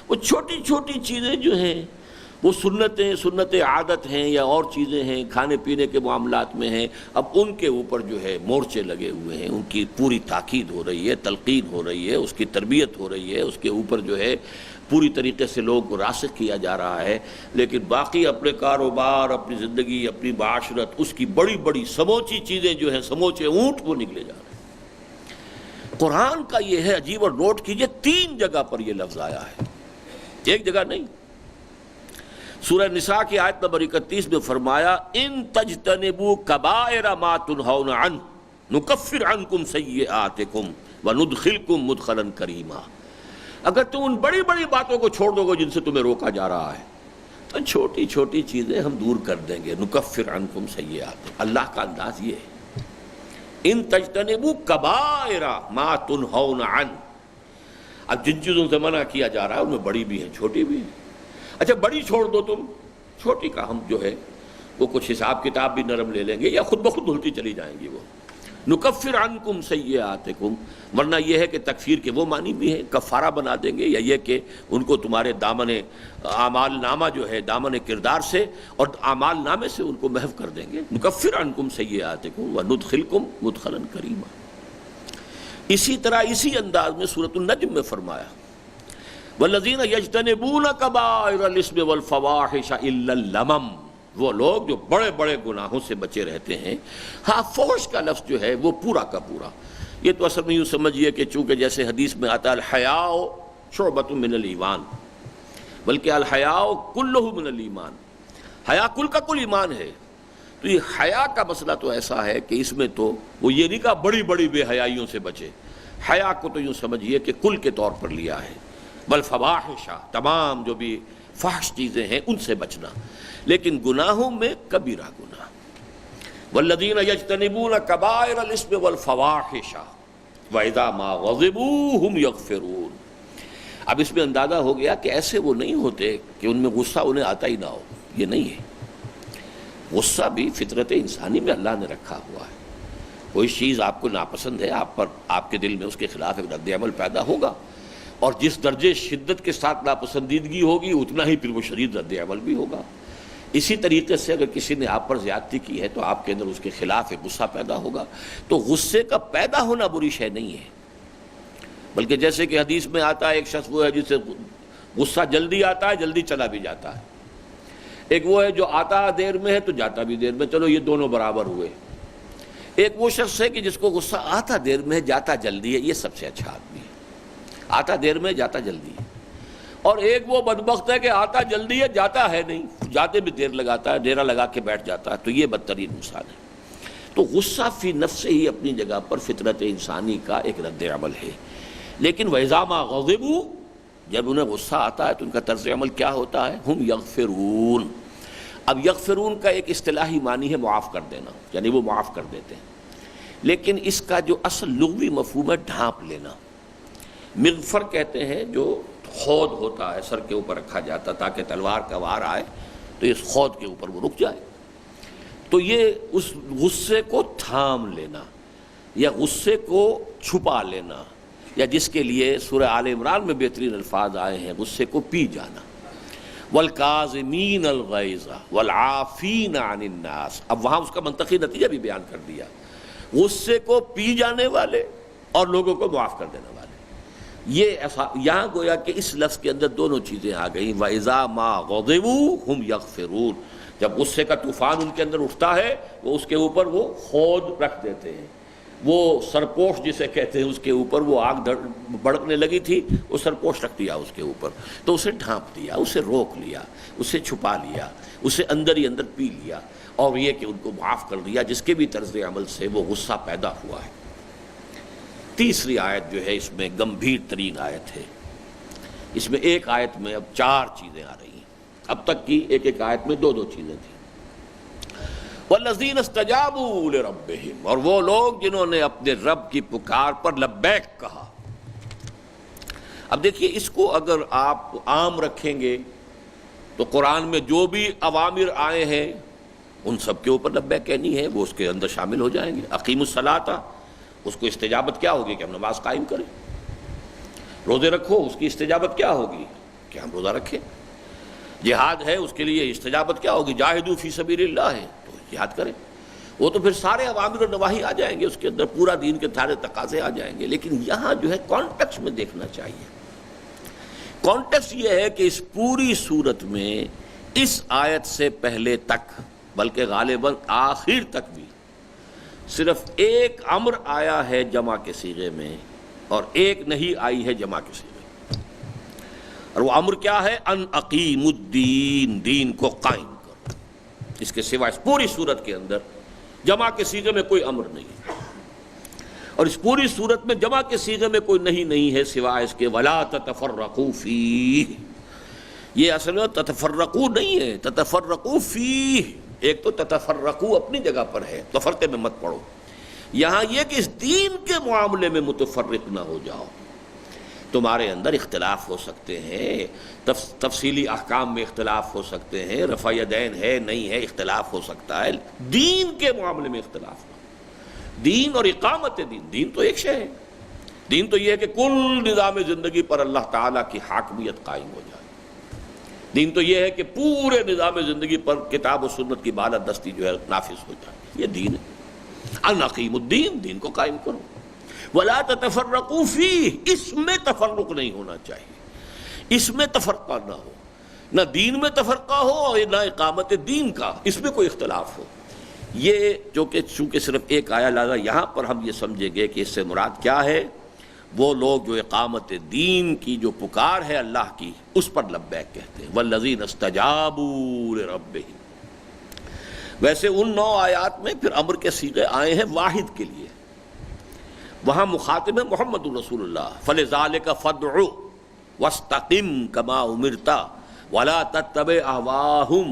Speaker 1: وہ چھوٹی چھوٹی چیزیں جو ہیں وہ سنت عادت ہیں یا اور چیزیں ہیں، کھانے پینے کے معاملات میں ہیں، اب ان کے اوپر جو ہے مورچے لگے ہوئے ہیں، ان کی پوری تاکید ہو رہی ہے، تلقین ہو رہی ہے، اس کی تربیت ہو رہی ہے، اس کے اوپر جو ہے پوری طریقے سے لوگوں کو راسخ کیا جا رہا ہے، لیکن باقی اپنے کاروبار، اپنی زندگی، اپنی معاشرت، اس کی بڑی بڑی سموچی چیزیں جو ہیں، سموچے اونٹ وہ نکلے جا رہے ہیں۔ قرآن کا یہ ہے عجیب، اور نوٹ کیجئے 3 جگہ پر یہ لفظ آیا ہے، ایک جگہ نہیں۔ سورہ نساء کی آیت نمبر 31 میں فرمایا، ان تجتنبوا کبائر ما تنہون عنہ نکفر عنکم سیئاتکم وندخلکم مدخلا کریما۔ اگر تم ان بڑی بڑی باتوں کو چھوڑ دو گے جن سے تمہیں روکا جا رہا ہے تو چھوٹی چھوٹی چیزیں ہم دور کر دیں گے، نکفر عنکم سیئاتکم۔ اللہ کا انداز یہ ہے، ان تجتنبوا کبائر ما تنہون عنہ۔ اب جن چیزوں سے منع کیا جا رہا ہے ان میں بڑی بھی ہیں چھوٹی بھی ہیں۔ اچھا بڑی چھوڑ دو تم، چھوٹی کا ہم جو ہے وہ کچھ حساب کتاب بھی نرم لے لیں گے یا خود بخود دھلتی چلی جائیں گی، وہ نکفر عنکم سیئاتکم۔ ورنہ یہ ہے کہ تکفیر کے وہ معنی بھی ہیں، کفارہ بنا دیں گے، یا یہ کہ ان کو تمہارے دامن اعمال نامہ جو ہے دامن کردار سے اور اعمال نامے سے ان کو محو کر دیں گے۔ نکفر عنکم سیئاتکم وندخلکم مدخلا کریما۔ اسی طرح اسی انداز میں سورۃ النجم میں فرمایا، والذین یجتنبون کبائر الاسم والفواحش الا اللمم۔ وہ لوگ جو بڑے بڑے گناہوں سے بچے رہتے ہیں۔ ہاں فحش کا لفظ جو ہے وہ پورا کا پورا، یہ تو اصل میں یوں سمجھیے کہ چونکہ جیسے حدیث میں آتا ہے الحیاء شعبۃ من الایمان، بلکہ الحیاء کلہ من الایمان، حیا کل کا کل ایمان ہے۔ تو یہ حیا کا مسئلہ تو ایسا ہے کہ اس میں تو وہ یہ نہیں کہا بڑی بڑی بے حیائیوں سے بچے، حیا کو تو یوں سمجھیے کہ کل کے طور پر لیا ہے، بل فواحش، تمام جو بھی فحش چیزیں ہیں ان سے بچنا، لیکن گناہوں میں کبیرہ گناہ، والذین یجتنبون کبائر الاثم والفواحش واذا ما غضبوا هم یغفرون۔ اب اس میں اندازہ ہو گیا کہ ایسے وہ نہیں ہوتے کہ ان میں غصہ انہیں آتا ہی نہ ہو، یہ نہیں ہے، غصہ بھی فطرت انسانی میں اللہ نے رکھا ہوا ہے۔ کوئی چیز آپ کو ناپسند ہے، آپ کے دل میں اس کے خلاف ایک رد عمل پیدا ہوگا، اور جس درجے شدت کے ساتھ ناپسندیدگی ہوگی اتنا ہی پھر وہ شدید رد عمل بھی ہوگا۔ اسی طریقے سے اگر کسی نے آپ پر زیادتی کی ہے تو آپ کے اندر اس کے خلاف ایک غصہ پیدا ہوگا۔ تو غصے کا پیدا ہونا بری شے نہیں ہے، بلکہ جیسے کہ حدیث میں آتا ہے ایک شخص وہ ہے جسے غصہ جلدی آتا ہے، جلدی چلا بھی جاتا ہے، ایک وہ ہے جو آتا دیر میں ہے تو جاتا بھی دیر میں، چلو یہ دونوں برابر ہوئے۔ ایک وہ شخص ہے کہ جس کو غصہ آتا دیر میں ہے، جاتا جلدی ہے، یہ سب سے اچھا آدمی ہے، آتا دیر میں جاتا جلدی ہے۔ اور ایک وہ بدبخت ہے کہ آتا جلدی ہے جاتا ہے نہیں، جاتے بھی دیر لگاتا ہے، ڈیرا لگا کے بیٹھ جاتا ہے، تو یہ بدترین انسان ہے۔ تو غصہ فی نفس ہی اپنی جگہ پر فطرت انسانی کا ایک رد عمل ہے، لیکن وَإِذَا مَا غَضِبُوا، جب انہیں غصہ آتا ہے تو ان کا طرز عمل کیا ہوتا ہے؟ ہم یغفرون۔ اب یغفرون کا ایک اصطلاحی معنی ہے معاف کر دینا، یعنی وہ معاف کر دیتے ہیں، لیکن اس کا جو اصل لغوی مفہوم ہے ڈھانپ لینا۔ مغفر کہتے ہیں جو خود ہوتا ہے، سر کے اوپر رکھا جاتا تاکہ تلوار کا وار آئے تو اس خود کے اوپر وہ رک جائے، تو یہ اس غصے کو تھام لینا یا غصے کو چھپا لینا، یا جس کے لیے سورہ آل عمران میں بہترین الفاظ آئے ہیں، غصے کو پی جانا۔ وَالْكَاظِمِينَ الْغَيْظَ وَالْعَافِينَ عَنِ النَّاسِ، اب وہاں اس کا منطقی نتیجہ بھی بیان کر دیا، غصے کو پی جانے والے اور لوگوں کو معاف کر دینے والے۔ یہ یہاں گویا کہ اس لفظ کے اندر دونوں چیزیں آ گئیں، وَإِذَا مَا غَضِبُوا هُمْ يَغْفِرُونَ۔ جب غصے کا طوفان ان کے اندر اٹھتا ہے وہ اس کے اوپر وہ خود رکھ دیتے ہیں، وہ سرپوش جسے کہتے ہیں اس کے اوپر وہ آگ بڑکنے لگی تھی، وہ سرپوش رکھ دیا اس کے اوپر، تو اسے ڈھانپ دیا، اسے روک لیا، اسے چھپا لیا، اسے اندر ہی اندر پی لیا، اور یہ کہ ان کو معاف کر دیا جس کے بھی طرز عمل سے وہ غصہ پیدا ہوا ہے۔ تیسری آیت جو ہے اس میں گمبھیر ترین آیت ہے، اس میں ایک آیت میں اب 4 چیزیں آ رہی ہیں، اب تک کی ایک ایک آیت میں 2 چیزیں تھیں۔ والذین استجابوا لربہم، اور وہ لوگ جنہوں نے اپنے رب کی پکار پر لبیک کہا۔ اب دیکھیے اس کو اگر آپ عام رکھیں گے تو قرآن میں جو بھی اوامر آئے ہیں ان سب کے اوپر لبیک کہنی ہے، وہ اس کے اندر شامل ہو جائیں گے۔ اقیموا الصلاۃ، اس کو استجابت کیا ہوگی کہ ہم نماز قائم کریں۔ روزے رکھو، اس کی استجابت کیا ہوگی کہ ہم روزہ رکھیں۔ جہاد ہے، اس کے لیے استجابت کیا ہوگی؟ جاہدوا فی سبیل اللہ ہے تو جہاد کریں۔ وہ تو پھر سارے اوامر و نواہی آ جائیں گے، اس کے اندر پورا دین کے سارے تقاضے آ جائیں گے، لیکن یہاں جو ہے کانٹیکسٹ میں دیکھنا چاہیے۔ کانٹیکسٹ یہ ہے کہ اس پوری صورت میں اس آیت سے پہلے تک، بلکہ غالباً آخر تک بھی صرف ایک امر آیا ہے جمع کے صیغے میں اور ایک نہیں آئی ہے جمع کے صیغے میں، اور وہ امر کیا ہے؟ ان اقیم الدین، دین کو قائم کرو۔ اس کے سوا اس پوری صورت کے اندر جمع کے صیغے میں کوئی امر نہیں ہے، اور اس پوری صورت میں جمع کے صیغے میں کوئی نہیں ہے سوائے اس کے ولا تتفرقوا فیہ۔ یہ اصل میں تتفرقوا نہیں ہے، تتفرقوا فیہ۔ ایک تو تتفرقوا اپنی جگہ پر ہے، تفرقے میں مت پڑو، یہاں یہ کہ اس دین کے معاملے میں متفرق نہ ہو جاؤ۔ تمہارے اندر اختلاف ہو سکتے ہیں، تفصیلی احکام میں اختلاف ہو سکتے ہیں، رفع یدین ہے نہیں ہے اختلاف ہو سکتا ہے، دین کے معاملے میں اختلاف نہ۔ دین اور اقامت دین، دین تو ایک شے ہے، دین تو یہ ہے کہ کل نظام زندگی پر اللہ تعالیٰ کی حاکمیت قائم ہو جائے۔ دین تو یہ ہے کہ پورے نظام زندگی پر کتاب و سنت کی بالادستی جو ہے نافذ ہو جائے، یہ دین ہے۔ ان اقیم الدین، دین کو قائم کرو۔ ولا تتفرقوا فیہ، اس میں تفرق نہیں ہونا چاہیے، اس میں تفرقہ نہ ہو، نہ دین میں تفرقہ ہو اور نہ اقامت دین کا، اس میں کوئی اختلاف ہو۔ یہ جو کہ چونکہ صرف ایک آیا لہذا یہاں پر ہم یہ سمجھیں گے کہ اس سے مراد کیا ہے؟ وہ لوگ جو اقامت دین کی جو پکار ہے اللہ کی اس پر لبیک کہتے ہیں. والذین استجابوا لربہم. ویسے ان 9 آیات میں پھر امر کے صیغے آئے ہیں واحد کے لیے. وہاں مخاطب ہے محمد رسول اللہ. فلذالک فادع واستقم کما امرت ولا تتبع اهواهم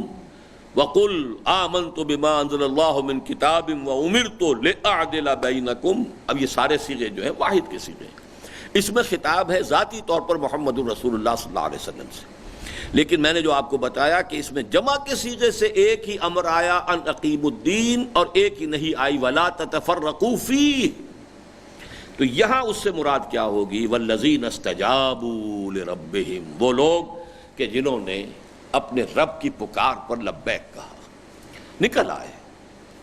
Speaker 1: وقل آمنت بما انزل اللہ من کتاب وامرت لاعدل بینکم. اب یہ سارے صیغے جو ہیں واحد کے صیغے ہیں. اس میں خطاب ہے ذاتی طور پر محمد رسول اللہ صلی اللہ علیہ وسلم سے. لیکن میں نے جو آپ کو بتایا کہ اس میں جمع کے صیغے سے ایک ہی امر آیا ان اقیموا الدین اور ایک ہی نہیں آئی ولا تتفرقوا فیہ. تو یہاں اس سے مراد کیا ہوگی؟ والذین استجابوا لربہم. وہ لوگ کہ جنہوں نے اپنے رب کی پکار پر لبیک کہا، نکل آئے،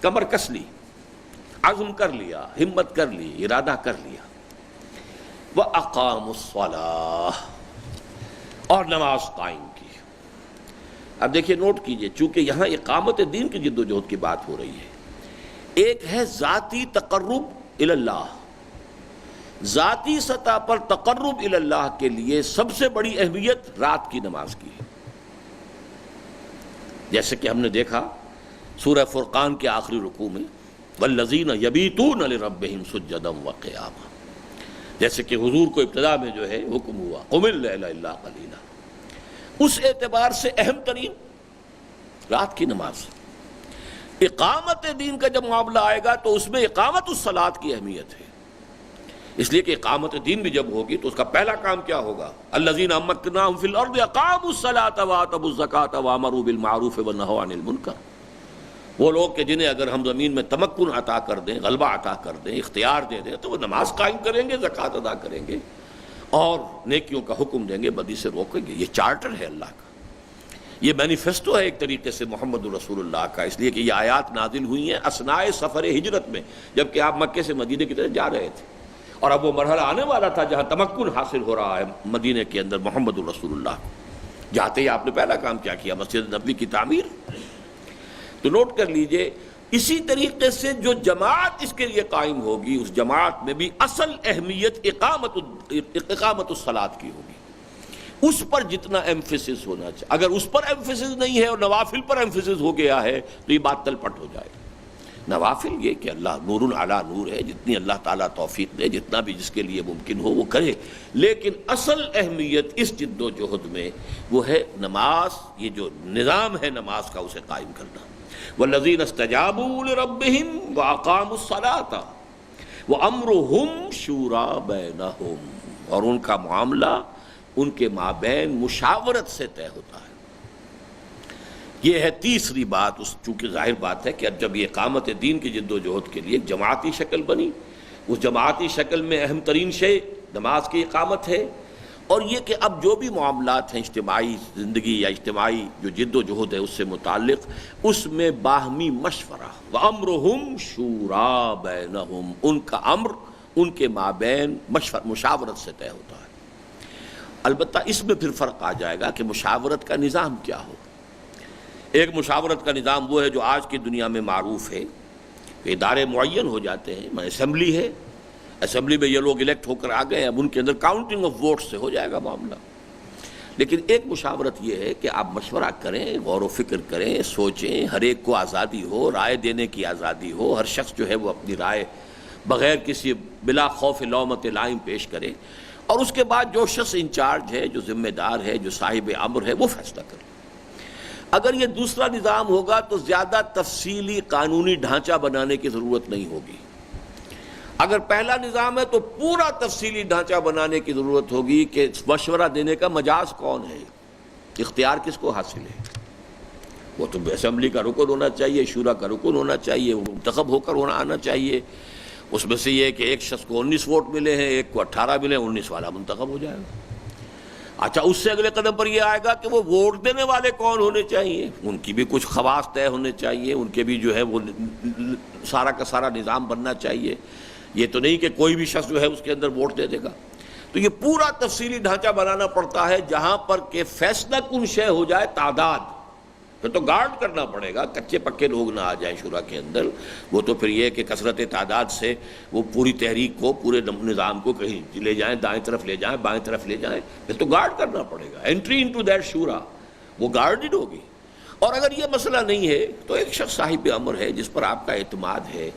Speaker 1: کمر کس لی، عزم کر لیا، ہمت کر لی، ارادہ کر لیا. وَأَقَامُوا الصَّلَاةَ، اور نماز قائم کی. اب دیکھیے نوٹ کیجئے، چونکہ یہاں اقامت دین کی جد و جہد کی بات ہو رہی ہے. ایک ہے ذاتی تقرب اللہ. ذاتی سطح پر تقرب اللہ کے لیے سب سے بڑی اہمیت رات کی نماز کی ہے. جیسے کہ ہم نے دیکھا سورہ فرقان کے آخری رکوع میں والذین یبیتون لربہم سجدا وقیاما. جیسے کہ حضور کو ابتدا میں جو ہے حکم ہوا قم اللیل الا قلیلا. اس اعتبار سے اہم ترین رات کی نماز. اقامت دین کا جب معاملہ آئے گا تو اس میں اقامت الصلاۃ کی اہمیت ہے. اس لیے کہ اقامت دین بھی جب ہوگی تو اس کا پہلا کام کیا ہوگا؟ الذین مکناہم فی الارض اقاموا الصلاۃ وآتوا الزکاۃ وامروا بالمعروف ونہوا عن المنکر. وہ لوگ کہ جنہیں اگر ہم زمین میں تمکن عطا کر دیں، غلبہ عطا کر دیں، اختیار دے دیں تو وہ نماز قائم کریں گے، زکوٰۃ ادا کریں گے اور نیکیوں کا حکم دیں گے، بدی سے روکیں گے. یہ چارٹر ہے اللہ کا، یہ مینیفیسٹو ہے ایک طریقے سے محمد رسول اللہ کا. اس لیے کہ یہ آیات نازل ہوئی ہیں اثناء سفر ہجرت میں، جبکہ آپ مکے سے مدینے کی طرف جا رہے تھے اور اب وہ مرحلہ آنے والا تھا جہاں تمکن حاصل ہو رہا ہے مدینے کے اندر محمد رسول اللہ کو. جاتے ہی آپ نے پہلا کام کیا کیا؟ مسجد نبوی کی تعمیر. تو نوٹ کر لیجئے، اسی طریقے سے جو جماعت اس کے لیے قائم ہوگی اس جماعت میں بھی اصل اہمیت اقامت الصلاۃ کی ہوگی. اس پر جتنا ایمفیسس ہونا چاہیے. اگر اس پر ایمفیسس نہیں ہے اور نوافل پر ایمفیسس ہو گیا ہے تو یہ بات تلپٹ ہو جائے. نوافل یہ کہ اللہ نور علی نور ہے، جتنی اللہ تعالیٰ توفیق دے، جتنا بھی جس کے لیے ممکن ہو وہ کرے. لیکن اصل اہمیت اس جد و جہد میں وہ ہے نماز. یہ جو نظام ہے نماز کا اسے قائم کرنا. والذین استجابوا لربہم واقاموا الصلاۃ وامرهم شوری بینہم. اور ان کا معاملہ ان کے مابین مشاورت سے طے ہوتا ہے. یہ ہے تیسری بات. چونکہ ظاہر بات ہے کہ اب جب یہ اقامت دین کی جد و جہد کے لیے ایک جماعتی شکل بنی، اس جماعتی شکل میں اہم ترین شے نماز کی اقامت ہے. اور یہ کہ اب جو بھی معاملات ہیں اجتماعی زندگی یا اجتماعی جو جد و جہد ہے اس سے متعلق، اس میں باہمی مشورہ. وَأَمْرُهُمْ شُورَىٰ بَيْنَهُمْ. ان کا امر ان کے مابین مشاورت سے طے ہوتا ہے. البتہ اس میں پھر فرق آ جائے گا کہ مشاورت کا نظام کیا ہو. ایک مشاورت کا نظام وہ ہے جو آج کی دنیا میں معروف ہے کہ ادارے معین ہو جاتے ہیں. اسمبلی ہے، اسمبلی میں یہ لوگ الیکٹ ہو کر آ گئے، اب ان کے اندر کاؤنٹنگ آف ووٹ سے ہو جائے گا معاملہ. لیکن ایک مشاورت یہ ہے کہ آپ مشورہ کریں، غور و فکر کریں، سوچیں. ہر ایک کو آزادی ہو، رائے دینے کی آزادی ہو. ہر شخص جو ہے وہ اپنی رائے بغیر کسی بلا خوف لومت لائم پیش کرے. اور اس کے بعد جو شخص انچارج ہے، جو ذمہ دار ہے، جو صاحب امر ہے، وہ فیصلہ کرے. اگر یہ دوسرا نظام ہوگا تو زیادہ تفصیلی قانونی ڈھانچہ بنانے کی ضرورت نہیں ہوگی. اگر پہلا نظام ہے تو پورا تفصیلی ڈھانچہ بنانے کی ضرورت ہوگی کہ مشورہ دینے کا مجاز کون ہے، اختیار کس کو حاصل ہے. وہ تو اسمبلی کا رکن ہونا چاہیے، شورا کا رکن ہونا چاہیے، وہ منتخب ہو کر آنا چاہیے. اس میں سے یہ کہ ایک شخص کو 19 ووٹ ملے ہیں، ایک کو 18 ملے، 19 والا منتخب ہو جائے گا. اچھا، اس سے اگلے قدم پر یہ آئے گا کہ وہ ووٹ دینے والے کون ہونے چاہیے، ان کی بھی کچھ خواص طے ہونے چاہیے، ان کے بھی جو ہے وہ سارا کا سارا نظام بننا چاہیے. یہ تو نہیں کہ کوئی بھی شخص جو ہے اس کے اندر ووٹ دے دے گا. تو یہ پورا تفصیلی ڈھانچہ بنانا پڑتا ہے جہاں پر کہ فیصلہ کن شے ہو جائے تعداد. پھر تو گارڈ کرنا پڑے گا، کچے پکے لوگ نہ آ جائیں شورا کے اندر. وہ تو پھر یہ کہ کثرت تعداد سے وہ پوری تحریک کو، پورے نظام کو کہیں لے جائیں، دائیں طرف لے جائیں، بائیں طرف لے جائیں، پھر تو گارڈ کرنا پڑے گا. انٹری انٹو دیٹ شورا وہ گارڈڈ ہوگی. اور اگر یہ مسئلہ نہیں ہے تو ایک شخص صاحب امر ہے جس پر آپ کا اعتماد ہے،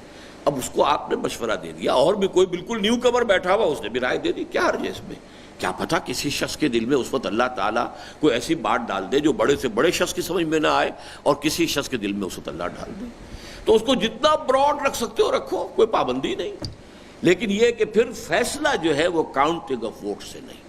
Speaker 1: اب اس کو آپ نے مشورہ دے دیا، اور بھی کوئی بالکل نیو کمر بیٹھا ہوا اس نے بھی رائے دے دی، کیا حرج ہے اس میں؟ کیا پتہ کسی شخص کے دل میں اس وقت اللہ تعالیٰ کوئی ایسی بات ڈال دے جو بڑے سے بڑے شخص کی سمجھ میں نہ آئے، اور کسی شخص کے دل میں اس وقت اللہ ڈال دے. تو اس کو جتنا براڈ رکھ سکتے ہو رکھو، کوئی پابندی نہیں. لیکن یہ کہ پھر فیصلہ جو ہے وہ کاؤنٹنگ آف ووٹ سے نہیں.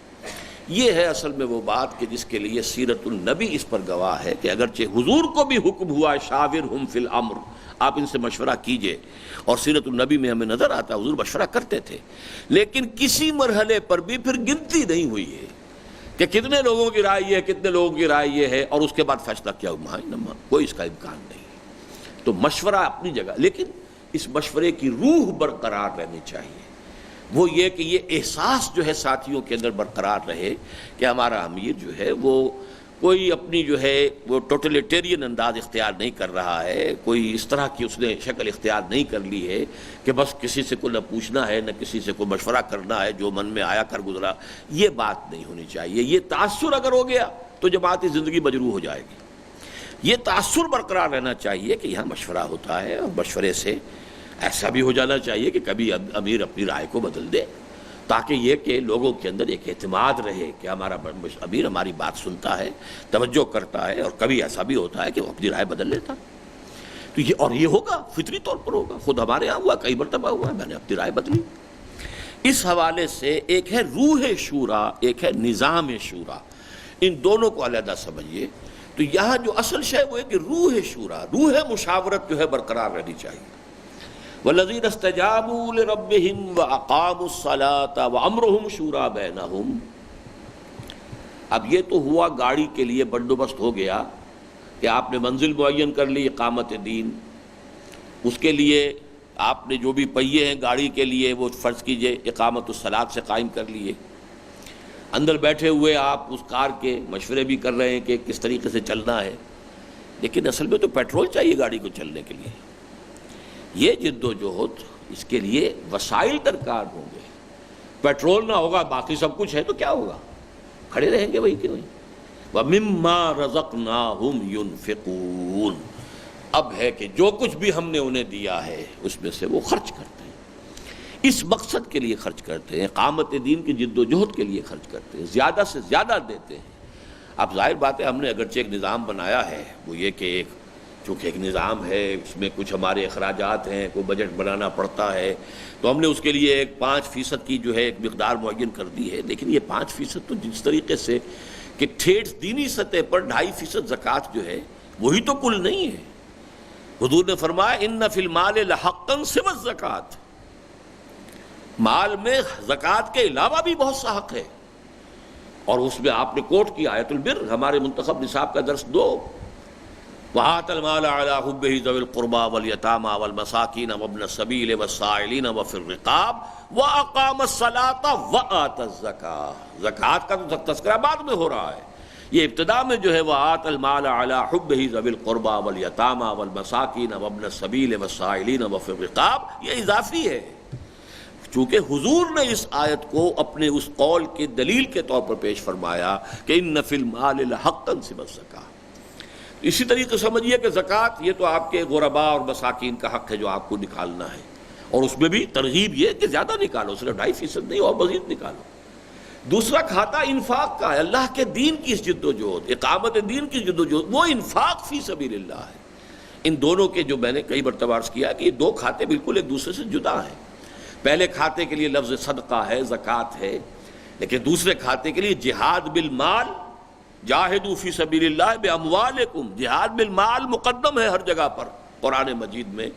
Speaker 1: یہ ہے اصل میں وہ بات کہ جس کے لیے سیرت النبی اس پر گواہ ہے کہ اگرچہ حضور کو بھی حکم ہوا شاورہم فی الامر، آپ ان سے مشورہ کیجئے، اور سیرت النبی میں ہمیں نظر آتا حضور مشورہ کرتے تھے، لیکن کسی مرحلے پر بھی پھر گنتی نہیں ہوئی ہے کہ کتنے لوگوں کی رائے یہ ہے، کتنے لوگوں کی رائے یہ ہے، اور اس کے بعد فیصلہ کیا ہوا. کوئی اس کا امکان نہیں. تو مشورہ اپنی جگہ، لیکن اس مشورے کی روح برقرار رہنی چاہیے. وہ یہ کہ یہ احساس جو ہے ساتھیوں کے اندر برقرار رہے کہ ہمارا امیر جو ہے وہ کوئی اپنی جو ہے وہ ٹوٹلیٹیرین انداز اختیار نہیں کر رہا ہے، کوئی اس طرح کی اس نے شکل اختیار نہیں کر لی ہے کہ بس کسی سے کوئی نہ پوچھنا ہے نہ کسی سے کوئی مشورہ کرنا ہے، جو من میں آیا کر گزرا. یہ بات نہیں ہونی چاہیے. یہ تاثر اگر ہو گیا تو جماعتی زندگی مجروح ہو جائے گی. یہ تاثر برقرار رہنا چاہیے کہ یہاں مشورہ ہوتا ہے، اور مشورے سے ایسا بھی ہو جانا چاہیے کہ کبھی امیر اپنی رائے کو بدل دے، تاکہ یہ کہ لوگوں کے اندر ایک اعتماد رہے کہ ہمارا امیر ہماری بات سنتا ہے، توجہ کرتا ہے، اور کبھی ایسا بھی ہوتا ہے کہ وہ اپنی رائے بدل لیتا. تو یہ ہوگا، فطری طور پر ہوگا. خود ہمارے ہاں ہوا، کئی مرتبہ ہوا، میں نے اپنی رائے بدلی. اس حوالے سے ایک ہے روح شورا، ایک ہے نظام شورا. ان دونوں کو علیحدہ سمجھیے. تو یہاں جو اصل شے وہ ہے کہ روح شورا، روح مشاورت جو ہے برقرار رہنی چاہیے. والذین استجابوا لربہم واقاموا الصلاۃ وامرہم شورا بینہم. اب یہ تو ہوا گاڑی کے لیے بندوبست ہو گیا کہ آپ نے منزل معین کر لی اقامت دین، اس کے لیے آپ نے جو بھی پہیے ہیں گاڑی کے لیے وہ فرض کیجئے اقامت الصلاۃ سے قائم کر لیے. اندر بیٹھے ہوئے آپ اس کار کے مشورے بھی کر رہے ہیں کہ کس طریقے سے چلنا ہے، لیکن اصل میں تو پیٹرول چاہیے گاڑی کو چلنے کے لیے. یہ جد و جہد، اس کے لیے وسائل درکار ہوں گے. پیٹرول نہ ہوگا باقی سب کچھ ہے تو کیا ہوگا؟ کھڑے رہیں گے وہی کہ وہی. وَمِمَّا رَزَقْنَاهُمْ يُنْفِقُونَ. اب ہے کہ جو کچھ بھی ہم نے انہیں دیا ہے اس میں سے وہ خرچ کرتے ہیں، اس مقصد کے لیے خرچ کرتے ہیں، اقامت دین کی جد و جہد کے لیے خرچ کرتے ہیں، زیادہ سے زیادہ دیتے ہیں. اب ظاہر بات ہے ہم نے اگرچہ ایک نظام بنایا ہے، وہ یہ کہ چونکہ ایک نظام ہے، اس میں کچھ ہمارے اخراجات ہیں، کوئی بجٹ بنانا پڑتا ہے، تو ہم نے اس کے لیے ایک 5% کی جو ہے ایک مقدار معین کر دی ہے. لیکن یہ 5% تو جس طریقے سے کہ ٹھیٹ دینی سطح پر 2.5% زکوٰۃ جو ہے وہی تو کل نہیں ہے. حضور نے فرمایا ان فی المال لحقا سوی الزکوٰۃ، مال میں زکوٰۃ کے علاوہ بھی بہت سا حق ہے. اور اس میں آپ نے کوٹ کی آیت البر، ہمارے منتخب نصاب کا درس دو. وَآتَى الْمَالَ عَلَىٰ حُبِّهِ ذَوِي الْقُرْبَىٰ وَالْيَتَامَىٰ وَالْمَسَاكِينَ وَابْنَ السَّبِيلِ وَالسَّائِلِينَ وَفِي الرِّقَابِ وَأَقَامَ الصَّلَاةَ وَآتَى الزَّكَاةَ. زکوٰۃ کا تو تذکرہ بعد میں ہو رہا ہے. یہ ابتدا میں جو ہے وَآتَى الْمَالَ عَلَىٰ حُبِّهِ ذَوِي الْقُرْبَىٰ وَالْيَتَامَىٰ وَالْمَسَاكِينَ وَابْنَ السَّبِيلِ وَالسَّائِلِينَ وَفِي الرِّقَابِ. یہ اضافی ہے، چونکہ حضور نے اس آیت کو اپنے اس قول کے دلیل کے طور پر پیش فرمایا کہ ان فی المال لحقا سوی الزکاۃ. اسی طریقے سمجھیے کہ زکوٰۃ یہ تو آپ کے غرباء اور مساکین کا حق ہے جو آپ کو نکالنا ہے، اور اس میں بھی ترغیب یہ کہ زیادہ نکالو، صرف 2.5% نہیں اور مزید نکالو. دوسرا کھاتا انفاق کا ہے، اللہ کے دین کی اس جد و جہد، اقامت دین کی جد و جہد، وہ انفاق فی سبیل اللہ ہے. ان دونوں کے جو میں نے کئی مرتبہ عرض کیا کہ یہ دو کھاتے بالکل ایک دوسرے سے جدا ہیں. پہلے کھاتے کے لیے لفظ صدقہ ہے، زکوٰۃ ہے، لیکن دوسرے کھاتے کے لیے جہاد بالمال، جاہدوا فی سبیل اللہ باموالکم، جہاد بالمال مقدم ہے ہر جگہ پر قرآن مجید میں،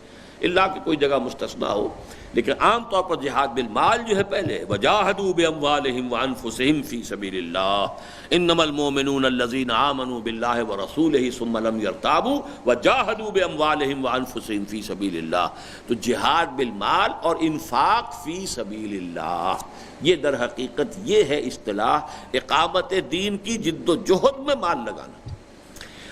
Speaker 1: الا کہ کوئی جگہ مستثنیٰ ہو، لیکن عام طور پر جہاد بالمال جو ہے پہلے. وجاہدوا باموالہم وانفسہم فی سبیل اللہ انما المؤمنون الذین آمنوا باللہ ورسولہ ثم لم یرتابوا وجاہدوا باموالہم وانفسہم فی سبیل اللہ. تو جہاد بالمال اور انفاق فی سبیل اللہ، یہ در حقیقت یہ ہے اصطلاح اقامت دین کی جد و جہد میں مال لگانا.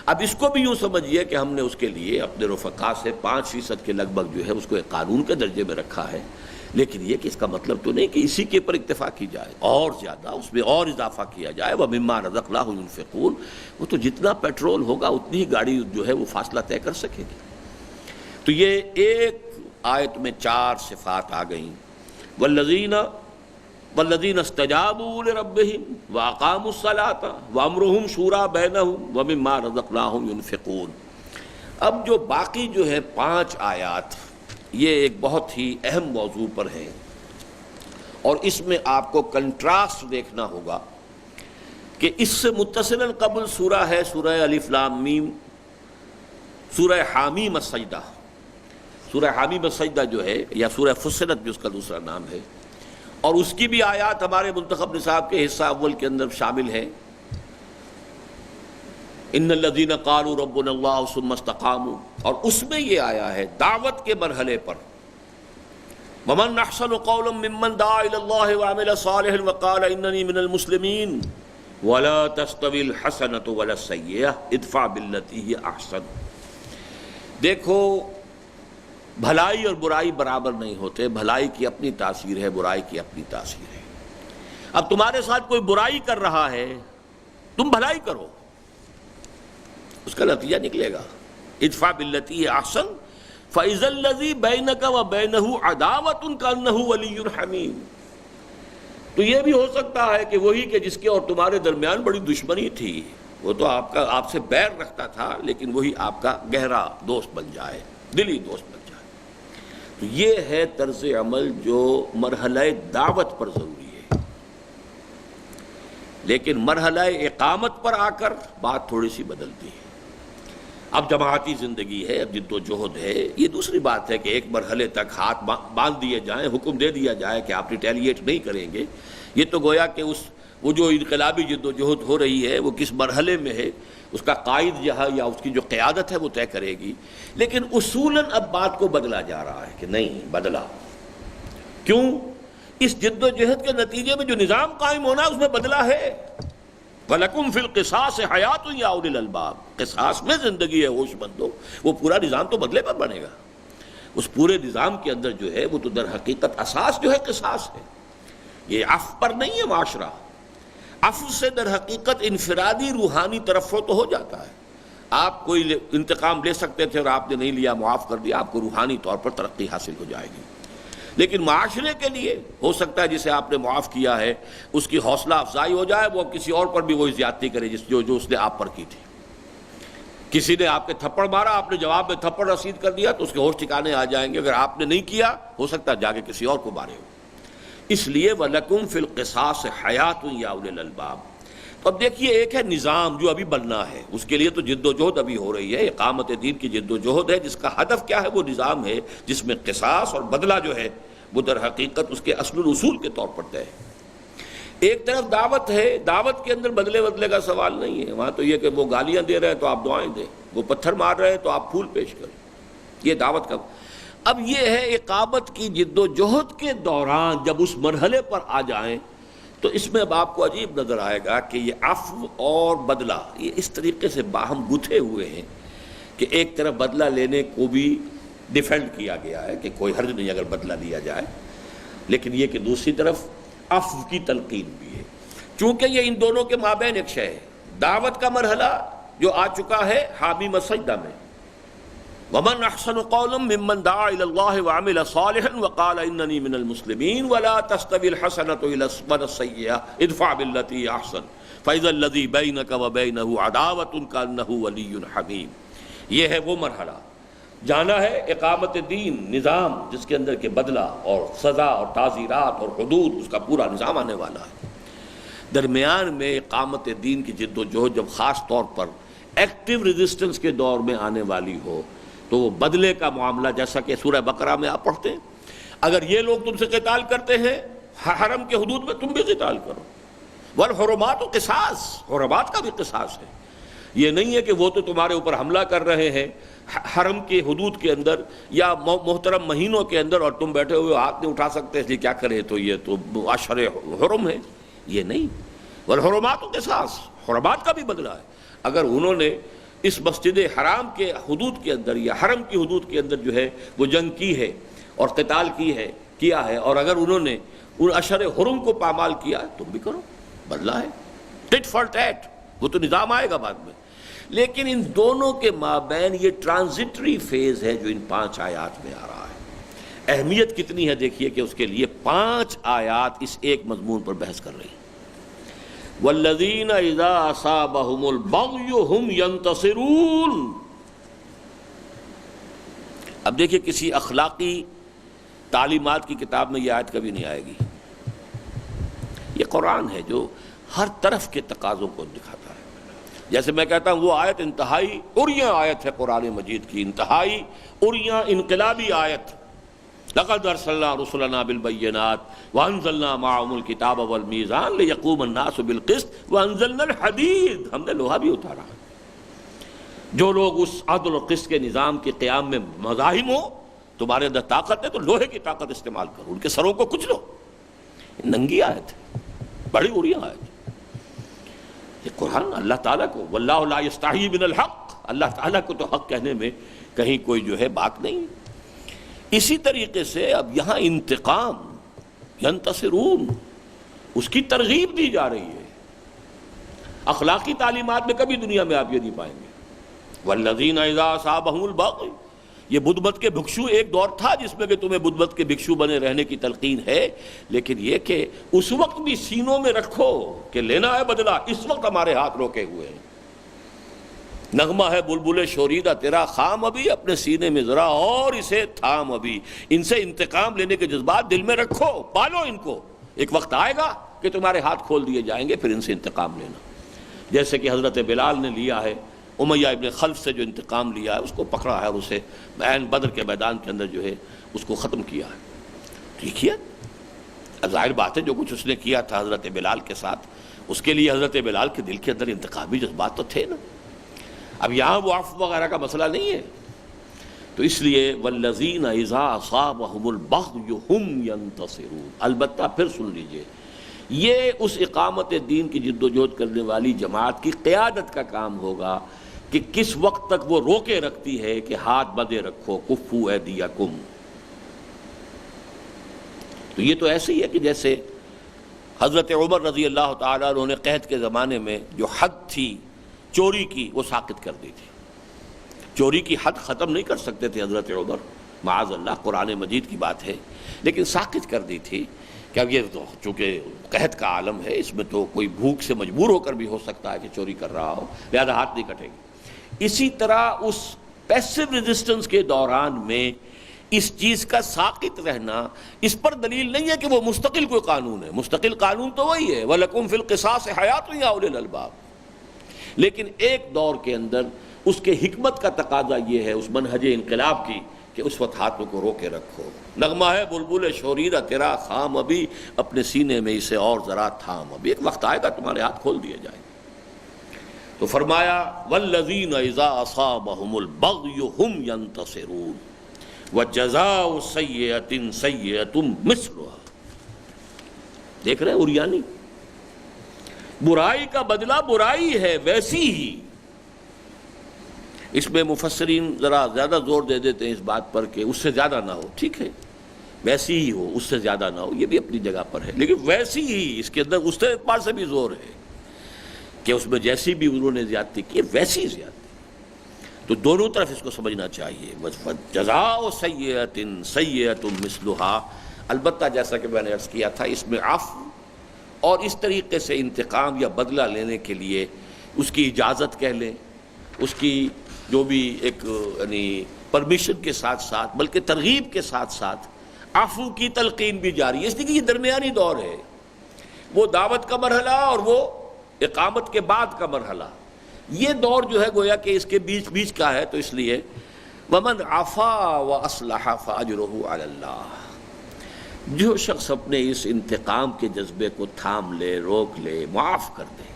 Speaker 1: اب اس کو بھی یوں سمجھیے کہ ہم نے اس کے لیے اپنے رفقا سے 5% کے لگ بھگ جو ہے اس کو ایک قانون کے درجے میں رکھا ہے، لیکن یہ کہ اس کا مطلب تو نہیں کہ اسی کے پر اکتفا کی جائے، اور زیادہ اس میں اور اضافہ کیا جائے۔ وَمِمَّا رَزَقْنَاهُمْ يُنْفِقُونَ، وہ تو جتنا پیٹرول ہوگا اتنی ہی گاڑی جو ہے وہ فاصلہ طے کر سکے گی۔ تو یہ ایک آیت میں 4 صفات آ گئیں۔ والذین استجابوا لربہم واقاموا الصلاۃ وامرہم شوریٰ بینہم ومما رزقناہم ینفقون۔ اب جو باقی جو ہے 5 آیات، یہ ایک بہت ہی اہم موضوع پر ہیں، اور اس میں آپ کو کنٹراسٹ دیکھنا ہوگا کہ اس سے متصلاً قبل سورہ ہے سورہ الف لام میم، سورہ حامیم السجدہ۔ سورہ حامیم السجدہ جو ہے یا سورہ فصلت بھی اس کا دوسرا نام ہے، اور اس کی بھی آیات ہمارے منتخب نصاب کے حصہ اول کے اندر شامل ہیں۔ ان الذین قالوا ربنا اللہ ثم استقاموا، اور اس میں یہ آیا ہے دعوت کے مرحلے پر، ومن احسن قولا ممن دعا الی اللہ وعمل صالحا وقال اننی من المسلمین ولا تستوی الحسنۃ ولا السیئۃ ادفع بالتی ہی احسن۔ دیکھو، بھلائی اور برائی برابر نہیں ہوتے، بھلائی کی اپنی تاثیر ہے، برائی کی اپنی تاثیر ہے۔ اب تمہارے ساتھ کوئی برائی کر رہا ہے، تم بھلائی کرو، اس کا نتیجہ نکلے گا ادفع بالتی احسن فاذا الذی بینک وبینہ عداوۃ کانہ ولی حمیم۔ تو یہ بھی ہو سکتا ہے کہ وہی کہ جس کے اور تمہارے درمیان بڑی دشمنی تھی، وہ تو آپ سے بیر رکھتا تھا، لیکن وہی آپ کا گہرا دوست بن جائے، دلی دوست بن جائے۔ تو یہ ہے طرز عمل جو مرحلہ دعوت پر ضروری ہے، لیکن مرحلہ اقامت پر آ کر بات تھوڑی سی بدلتی ہے۔ اب جماعتی زندگی ہے، اب جد و جہد ہے، یہ دوسری بات ہے کہ ایک مرحلے تک ہاتھ باندھ دیے جائیں، حکم دے دیا جائے کہ آپ ریٹیلیٹ نہیں کریں گے۔ یہ تو گویا کہ وہ جو انقلابی جد و جہد ہو رہی ہے وہ کس مرحلے میں ہے، اس کا قائد یا اس کی جو قیادت ہے وہ طے کرے گی۔ لیکن اصولاً اب بات کو بدلا جا رہا ہے کہ نہیں بدلا، کیوں؟ اس جد و جہد کے نتیجے میں جو نظام قائم ہونا اس میں بدلا ہے۔ وَلَكُمْ فِي الْقِصَاصِ حَيَاةٌ يَا أُولِي الْأَلْبَابِ، قصاص میں زندگی ہے ہوش مندو، وہ پورا نظام تو بدلے پر بنے گا۔ اس پورے نظام کے اندر جو ہے وہ تو در حقیقت اساس جو ہے قصاص ہے، یہ عفو پر نہیں ہے معاشرہ۔ عفو سے در حقیقت انفرادی روحانی ترفع تو ہو جاتا ہے، آپ کوئی انتقام لے سکتے تھے اور آپ نے نہیں لیا، معاف کر دیا، آپ کو روحانی طور پر ترقی حاصل ہو جائے گی۔ لیکن معاشرے کے لیے ہو سکتا ہے جسے آپ نے معاف کیا ہے اس کی حوصلہ افزائی ہو جائے، وہ کسی اور پر بھی وہی زیادتی کرے جو اس نے آپ پر کی تھی۔ کسی نے آپ کے تھپڑ مارا، آپ نے جواب میں تھپڑ رسید کر دیا تو اس کے ہوش ٹھکانے آ جائیں گے، اگر آپ نے نہیں کیا ہو سکتا ہے جا کے کسی اور کو مارے ہو۔ اس لیے وَلَكُمْ فِي الْقِصَاصِ حَيَاةٌ يَا أُولِي الْأَلْبَابِ۔ تو اب دیکھیے، ایک ہے نظام جو ابھی بننا ہے، اس کے لیے تو جد و جہد ابھی ہو رہی ہے، اقامت دین کی جد و جہد ہے، جس کا ہدف کیا ہے؟ وہ نظام ہے جس میں قصاص اور بدلہ جو ہے وہ در حقیقت اس کے اصل الاصول کے طور پر طے ہے۔ ایک طرف دعوت ہے، دعوت کے اندر بدلے کا سوال نہیں ہے، وہاں تو یہ کہ وہ گالیاں دے رہے ہیں تو آپ دعائیں دیں، وہ پتھر مار رہے ہیں تو آپ پھول پیش کریں، یہ دعوت کا۔ اب یہ ہے اقامت کی جد و جہد کے دوران جب اس مرحلے پر آ جائیں تو اس میں اب آپ کو عجیب نظر آئے گا کہ یہ عفو اور بدلہ یہ اس طریقے سے باہم گتھے ہوئے ہیں کہ ایک طرف بدلہ لینے کو بھی ڈیفینڈ کیا گیا ہے کہ کوئی حرج نہیں اگر بدلہ لیا جائے، لیکن یہ کہ دوسری طرف عفو کی تلقین بھی ہے، چونکہ یہ ان دونوں کے مابین ایک شے ہے۔ دعوت کا مرحلہ جو آ چکا ہے حامیم السجدہ میں، وَمَنْ أَحْسَنُ قَوْلًا مِّمَّنْ دَعَا إِلَى اللَّهِ وَعَمِلَ صَالِحًا وَقَالَ إِنَّنِي مِنَ الْمُسْلِمِينَ وَلَا تَسْتَوِي الْحَسَنَةُ وَلَا السَّيِّئَةُ ادْفَعْ بِالَّتِي هِيَ أَحْسَنُ فَإِذَا الَّذِي بَيْنَكَ وَبَيْنَهُ عَدَاوَةٌ كَأَنَّهُ وَلِيٌّ حَمِيمٌ۔ یہ ہے وہ مرحلہ، جانا ہے اقامت دین، نظام جس کے اندر کے بدلہ اور سزا اور تعزیرات اور حدود، اس کا پورا نظام آنے والا ہے۔ درمیان میں اقامت دین کی جد و جہد جب خاص طور پر ایکٹیو ریزسٹنس کے دور میں آنے والی ہو تو وہ بدلے کا معاملہ، جیسا کہ سورہ بقرہ میں آپ پڑھتے ہیں، اگر یہ لوگ تم سے قتال کرتے ہیں حرم کے حدود میں، تم بھی قتال کرو۔ والحرمات قصاص، حرمات کا بھی قصاص ہے، یہ نہیں ہے کہ وہ تو تمہارے اوپر حملہ کر رہے ہیں حرم کے حدود کے اندر یا محترم مہینوں کے اندر اور تم بیٹھے ہوئے ہاتھ نہیں اٹھا سکتے اس لیے کیا کرے، تو یہ تو اشہر حرم ہے، یہ نہیں۔ والحرمات قصاص، حرمات کا بھی بدلہ ہے۔ اگر انہوں نے اس مسجد حرام کے حدود کے اندر یا حرم کی حدود کے اندر جو ہے وہ جنگ کی ہے اور قتال کیا ہے، اور اگر انہوں نے ان اشر حرم کو پامال کیا تم بھی کرو، بدلہ ہے، ٹٹ فار ٹیٹ، وہ تو نظام آئے گا بعد میں۔ لیکن ان دونوں کے مابین یہ ٹرانزٹری فیز ہے جو ان 5 آیات میں آ رہا ہے۔ اہمیت کتنی ہے دیکھیے کہ اس کے لیے 5 آیات اس ایک مضمون پر بحث کر رہی ہیں۔ والذین اذا اصابہم البغی ہم ینتصرون۔ اب دیکھیے کسی اخلاقی تعلیمات کی کتاب میں یہ آیت کبھی نہیں آئے گی۔ یہ قرآن ہے جو ہر طرف کے تقاضوں کو دکھاتا ہے۔ جیسے میں کہتا ہوں وہ آیت انتہائی عریاں آیت ہے قرآن مجید کی، انتہائی عریاں انقلابی آیت۔ لقد ارسلنا رسلنا بالبینات وانزلنا معهم الکتاب والمیزان لیقوم الناس بالقسط وانزلنا الحدید۔ ہم نے لوہا بھی اتارا۔ جو لوگ اس عدل اور قسط کے نظام کے قیام میں مزاحم ہو، تمہارے اندر طاقت ہے تو لوہے کی طاقت استعمال کرو، ان کے سروں کو کچلو۔ ننگی آیت ہے، بڑی عریاں آیت۔ یہ قرآن اللہ تعالیٰ کو، واللہ لا یستحیی من الحق، اللہ تعالیٰ کو تو حق کہنے میں کہیں کوئی جو ہے بات نہیں۔ اسی طریقے سے اب یہاں انتقام، ینتصرون، اس کی ترغیب دی جا رہی ہے۔ اخلاقی تعلیمات میں کبھی دنیا میں آپ یہ نہیں پائیں گے۔ والذین اذا اصابہم البغی، یہ بدھ مت کے بھکشو ایک دور تھا جس میں کہ تمہیں بدھ مت کے بھکشو بنے رہنے کی تلقین ہے، لیکن یہ کہ اس وقت بھی سینوں میں رکھو کہ لینا ہے بدلہ، اس وقت ہمارے ہاتھ روکے ہوئے ہیں۔ نغمہ ہے بلبل شوریدہ تیرا خام ابھی، اپنے سینے میں ذرا اور اسے تھام ابھی۔ ان سے انتقام لینے کے جذبات دل میں رکھو، پالو ان کو، ایک وقت آئے گا کہ تمہارے ہاتھ کھول دیے جائیں گے، پھر ان سے انتقام لینا۔ جیسے کہ حضرت بلال نے لیا ہے، امیہ ابن خلف سے جو انتقام لیا ہے، اس کو پکڑا ہے اور اسے عین بدر کے میدان کے اندر جو ہے اس کو ختم کیا ہے۔ ٹھیک ہے، ظاہر بات ہے جو کچھ اس نے کیا تھا حضرت بلال کے ساتھ، اس کے لیے حضرت بلال کے دل کے اندر انتقامی جذبات تو تھے نا۔ اب یہاں وہ عفو وغیرہ کا مسئلہ نہیں ہے، تو اس لیے والذین اذا اصابہم البغی ہم ینتصرون۔ البتہ پھر سن لیجئے، یہ اس اقامت دین کی جد و جہد کرنے والی جماعت کی قیادت کا کام ہوگا کہ کس وقت تک وہ روکے رکھتی ہے کہ ہاتھ بندھے رکھو، کفو ایدیکم۔ تو یہ تو ایسے ہی ہے کہ جیسے حضرت عمر رضی اللہ تعالیٰ عنہ نے قحط کے زمانے میں جو حد تھی چوری کی وہ ساقط کر دی تھی۔ چوری کی حد ختم نہیں کر سکتے تھے حضرت عمر، معاذ اللہ، قرآن مجید کی بات ہے، لیکن ساقط کر دی تھی کہ اب یہ تو چونکہ قحط کا عالم ہے، اس میں تو کوئی بھوک سے مجبور ہو کر بھی ہو سکتا ہے کہ چوری کر رہا ہو، لہذا ہاتھ نہیں کٹے گی۔ اسی طرح اس پیسو ریزسٹنس کے دوران میں اس چیز کا ساقط رہنا، اس پر دلیل نہیں ہے کہ وہ مستقل کوئی قانون ہے۔ مستقل قانون تو وہی ہے، وَلَكُمْ فِي الْقِصَاصِ حَيَاةٌ يَا أُولِي الْأَلْبَابِ۔ لیکن ایک دور کے اندر اس کے حکمت کا تقاضا یہ ہے، اس منہج انقلاب کی، کہ اس وقت ہاتھوں کو روکے رکھو۔ نغمہ ہے بلبل شوریدہ تیرا خام ابھی، اپنے سینے میں اسے اور ذرا تھام ابھی، ایک وقت آئے گا تمہارے ہاتھ کھول دیے جائیں گے۔ تو فرمایا والذین اذا اصابہم البغی ہم ینتصرون وجزاء سیئۃ سیئۃ مثلھا۔ دیکھ رہے ہیں عریانی، برائی کا بدلہ برائی ہے ویسی ہی۔ اس میں مفسرین ذرا زیادہ زور دے دیتے ہیں اس بات پر کہ اس سے زیادہ نہ ہو، ٹھیک ہے، ویسی ہی ہو، اس سے زیادہ نہ ہو، یہ بھی اپنی جگہ پر ہے، لیکن ویسی ہی، اس کے اندر اس اعتبار سے بھی زور ہے کہ اس میں جیسی بھی انہوں نے زیادتی کی ویسی زیادتی، تو دونوں طرف اس کو سمجھنا چاہیے۔ جزاء سیئۃ سیئۃ مثلھا۔ البتہ جیسا کہ میں نے عرض کیا تھا، اس میں عفو اور اس طریقے سے انتقام یا بدلہ لینے کے لیے اس کی اجازت کہہ لیں، اس کی جو بھی ایک یعنی پرمیشن کے ساتھ ساتھ، بلکہ ترغیب کے ساتھ ساتھ عفو کی تلقین بھی جاری ہے، اس لیے کہ یہ درمیانی دور ہے، وہ دعوت کا مرحلہ اور وہ اقامت کے بعد کا مرحلہ، یہ دور جو ہے گویا کہ اس کے بیچ کا ہے۔ تو اس لیے وَمَنْ عَفَا وَأَصْلَحَ فَأَجْرُهُ عَلَى اللَّهِ، جو شخص اپنے اس انتقام کے جذبے کو تھام لے، روک لے، معاف کر دے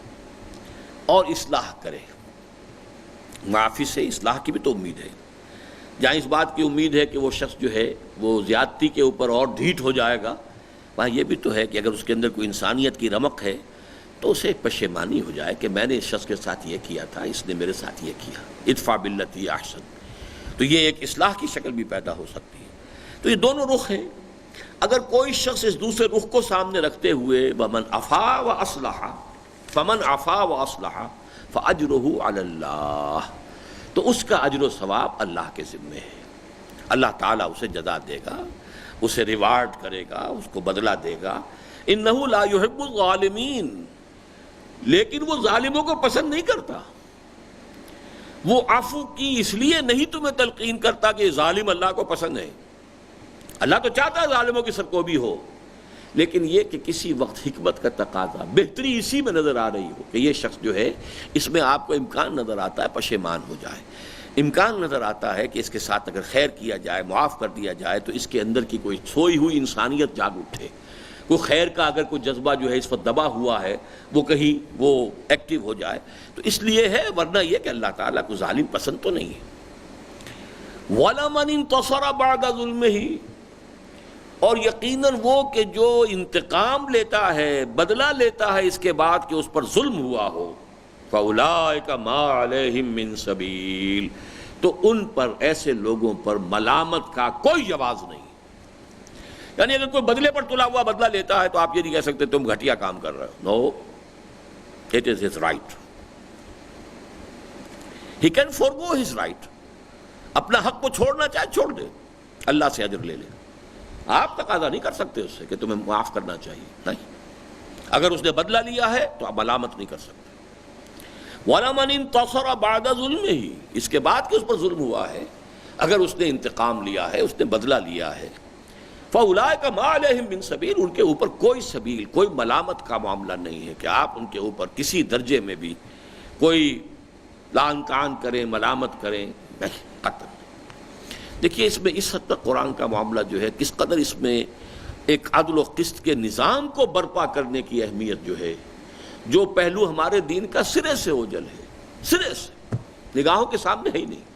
Speaker 1: اور اصلاح کرے، معافی سے اصلاح کی بھی تو امید ہے۔ جہاں اس بات کی امید ہے کہ وہ شخص جو ہے وہ زیادتی کے اوپر اور ڈھیٹ ہو جائے گا، وہاں یہ بھی تو ہے کہ اگر اس کے اندر کوئی انسانیت کی رمق ہے تو اسے پشیمانی ہو جائے کہ میں نے اس شخص کے ساتھ یہ کیا تھا، اس نے میرے ساتھ یہ کیا، ادفع باللتی احسن، تو یہ ایک اصلاح کی شکل بھی پیدا ہو سکتی ہے۔ تو یہ دونوں رخ ہیں۔ اگر کوئی شخص اس دوسرے رخ کو سامنے رکھتے ہوئے ومن عفا واصلح فمن عفا واصلح فاجرہ علی اللہ، تو اس کا اجر و ثواب اللہ کے ذمے ہے، اللہ تعالیٰ اسے جزا دے گا، اسے ریوارڈ کرے گا، اس کو بدلہ دے گا۔ انہ لا یحب الظالمین، لیکن وہ ظالموں کو پسند نہیں کرتا۔ وہ عفو کی اس لیے نہیں تمہیں تلقین کرتا کہ ظالم اللہ کو پسند ہے، اللہ تو چاہتا ہے ظالموں کی سرکوبی ہو، لیکن یہ کہ کسی وقت حکمت کا تقاضا، بہتری اسی میں نظر آ رہی ہو کہ یہ شخص جو ہے اس میں آپ کو امکان نظر آتا ہے پشیمان ہو جائے، امکان نظر آتا ہے کہ اس کے ساتھ اگر خیر کیا جائے، معاف کر دیا جائے تو اس کے اندر کی کوئی سوئی ہوئی انسانیت جاگ اٹھے، کوئی خیر کا اگر کوئی جذبہ جو ہے اس وقت دبا ہوا ہے وہ کہیں وہ ایکٹیو ہو جائے، تو اس لیے ہے، ورنہ یہ کہ اللہ تعالیٰ کو ظالم پسند تو نہیں ہے۔ وَلَمَنِ انتصر بَعْدَ ظُلْمِهِ، اور یقیناً وہ کہ جو انتقام لیتا ہے، بدلہ لیتا ہے اس کے بعد کہ اس پر ظلم ہوا ہو، فَأُولَٰئِكَ مَا عَلَيْهِم مِّن سَبِيلٍ، تو ان پر، ایسے لوگوں پر ملامت کا کوئی جواز نہیں۔ یعنی اگر کوئی بدلے پر تلا ہوا بدلہ لیتا ہے تو آپ یہ نہیں کہہ سکتے تم گھٹیا کام کر رہے ہو، no, it is his right, he can forgo his right, اپنا حق کو چھوڑنا چاہے چھوڑ دے، اللہ سے اجر لے لے، آپ تقاضا نہیں کر سکتے اس سے کہ تمہیں معاف کرنا چاہیے، نہیں، اگر اس نے بدلہ لیا ہے تو آپ ملامت نہیں کر سکتے۔ وَلَمَنِ انتَصَرَ بَعْدَ ظُلْمِهِ، اس کے بعد کہ اس پر ظلم ہوا ہے، اگر اس نے انتقام لیا ہے، اس نے بدلہ لیا ہے، فَأُولَٰئِكَ مَا عَلَيْهِم مِّن سَبِيلٍ، ان کے اوپر کوئی سبیل، کوئی ملامت کا معاملہ نہیں ہے کہ آپ ان کے اوپر کسی درجے میں بھی کوئی لعن طعن کریں، ملامت کریں، نہیں، قطعاً۔ دیکھیے اس میں اس حد تک قرآن کا معاملہ جو ہے کس قدر اس میں ایک عدل و قسط کے نظام کو برپا کرنے کی اہمیت جو ہے، جو پہلو ہمارے دین کا سرے سے اوجھل ہے، سرے سے نگاہوں کے سامنے ہے ہی نہیں۔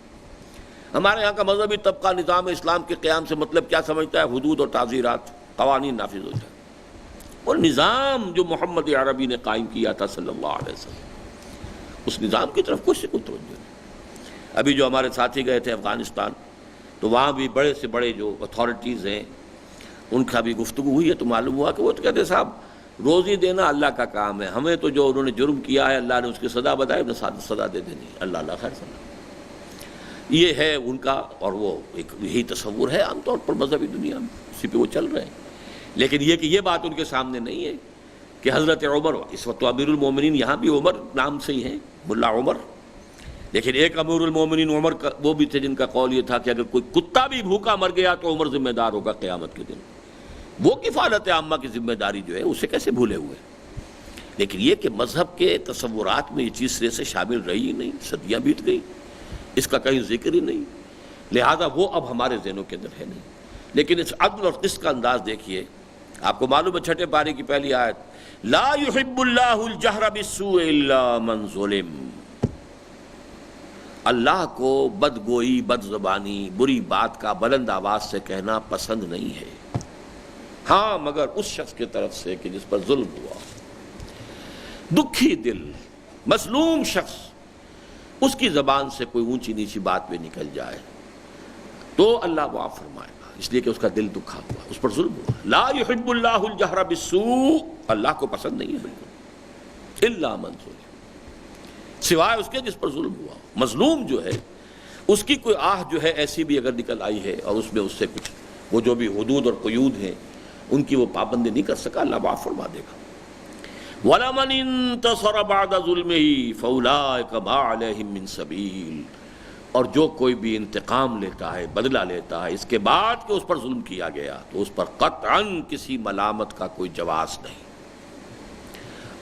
Speaker 1: ہمارے یہاں کا مذہبی طبقہ نظام اسلام کے قیام سے مطلب کیا سمجھتا ہے؟ حدود اور تعزیرات، قوانین نافذ ہو جائے، اور نظام جو محمد عربی نے قائم کیا تھا صلی اللہ علیہ وسلم، اس نظام کی طرف کچھ سے کوئی توجہ نہیں۔ ابھی جو ہمارے ساتھی گئے تھے افغانستان، تو وہاں بھی بڑے سے بڑے جو اتھارٹیز ہیں ان کا بھی گفتگو ہوئی ہے، تو معلوم ہوا کہ وہ تو کہتے صاحب روزی دینا اللہ کا کام ہے، ہمیں تو جو انہوں نے جرم کیا ہے اللہ نے اس کی سزا بتائی، انہیں سزا دے دینی، اللہ خیر سزا، یہ ہے ان کا، اور وہ ایک یہی تصور ہے عام طور پر مذہبی دنیا میں، اسی پہ وہ چل رہے ہیں۔ لیکن یہ کہ یہ بات ان کے سامنے نہیں ہے کہ حضرت عمر، اس وقت تو امیر المومنین یہاں بھی عمر نام سے ہی ہیں، ملا عمر، لیکن ایک امیر المومنین عمر کا وہ بھی تھے جن کا قول یہ تھا کہ اگر کوئی کتا بھی بھوکا مر گیا تو عمر ذمہ دار ہوگا قیامت کے دن، وہ کفالت عامہ کی ذمہ داری جو ہے اسے کیسے بھولے ہوئے۔ لیکن یہ کہ مذہب کے تصورات میں یہ چیز سرے سے شامل رہی ہی نہیں، صدیاں بیت گئی، اس کا کہیں ذکر ہی نہیں، لہذا وہ اب ہمارے ذہنوں کے اندر ہے نہیں۔ لیکن اس عدل اور قسط کا انداز دیکھیے، آپ کو معلوم ہے چھٹے پارے کی پہلی آیت، لا يحب اللہ الجہر بالسوء الا من ظلم، اللہ کو بدگوئی، بد زبانی، بری بات کا بلند آواز سے کہنا پسند نہیں ہے، ہاں مگر اس شخص کی طرف سے کہ جس پر ظلم ہوا، دکھی دل، مظلوم شخص، اس کی زبان سے کوئی اونچی نیچی بات بھی نکل جائے تو اللہ معاف فرمائے گا، اس لیے کہ اس کا دل دکھا ہوا، اس پر ظلم ہوا۔ لا يحب اللہ الجہر بالسوء، اللہ کو پسند نہیں ہے بالکل، الا من ظلم، سوائے اس کے جس پر ظلم ہوا۔ مظلوم جو ہے اس کی کوئی آہ جو ہے ایسی بھی اگر نکل آئی ہے اور اس میں اس سے کچھ وہ جو بھی حدود اور قیود ہیں ان کی وہ پابندی نہیں کر سکا، اللہ معاف فرما دے گا۔ وَلَمَنِ انتَصَرَ بَعْدَ ظُلْمِهِ فَأُولَٰئِكَ مَا عَلَيْهِم مِّن سَبِيلٍ، اور جو کوئی بھی انتقام لیتا ہے، بدلہ لیتا ہے اس کے بعد کہ اس پر ظلم کیا گیا تو اس پر قطعاً کسی ملامت کا کوئی جواز نہیں۔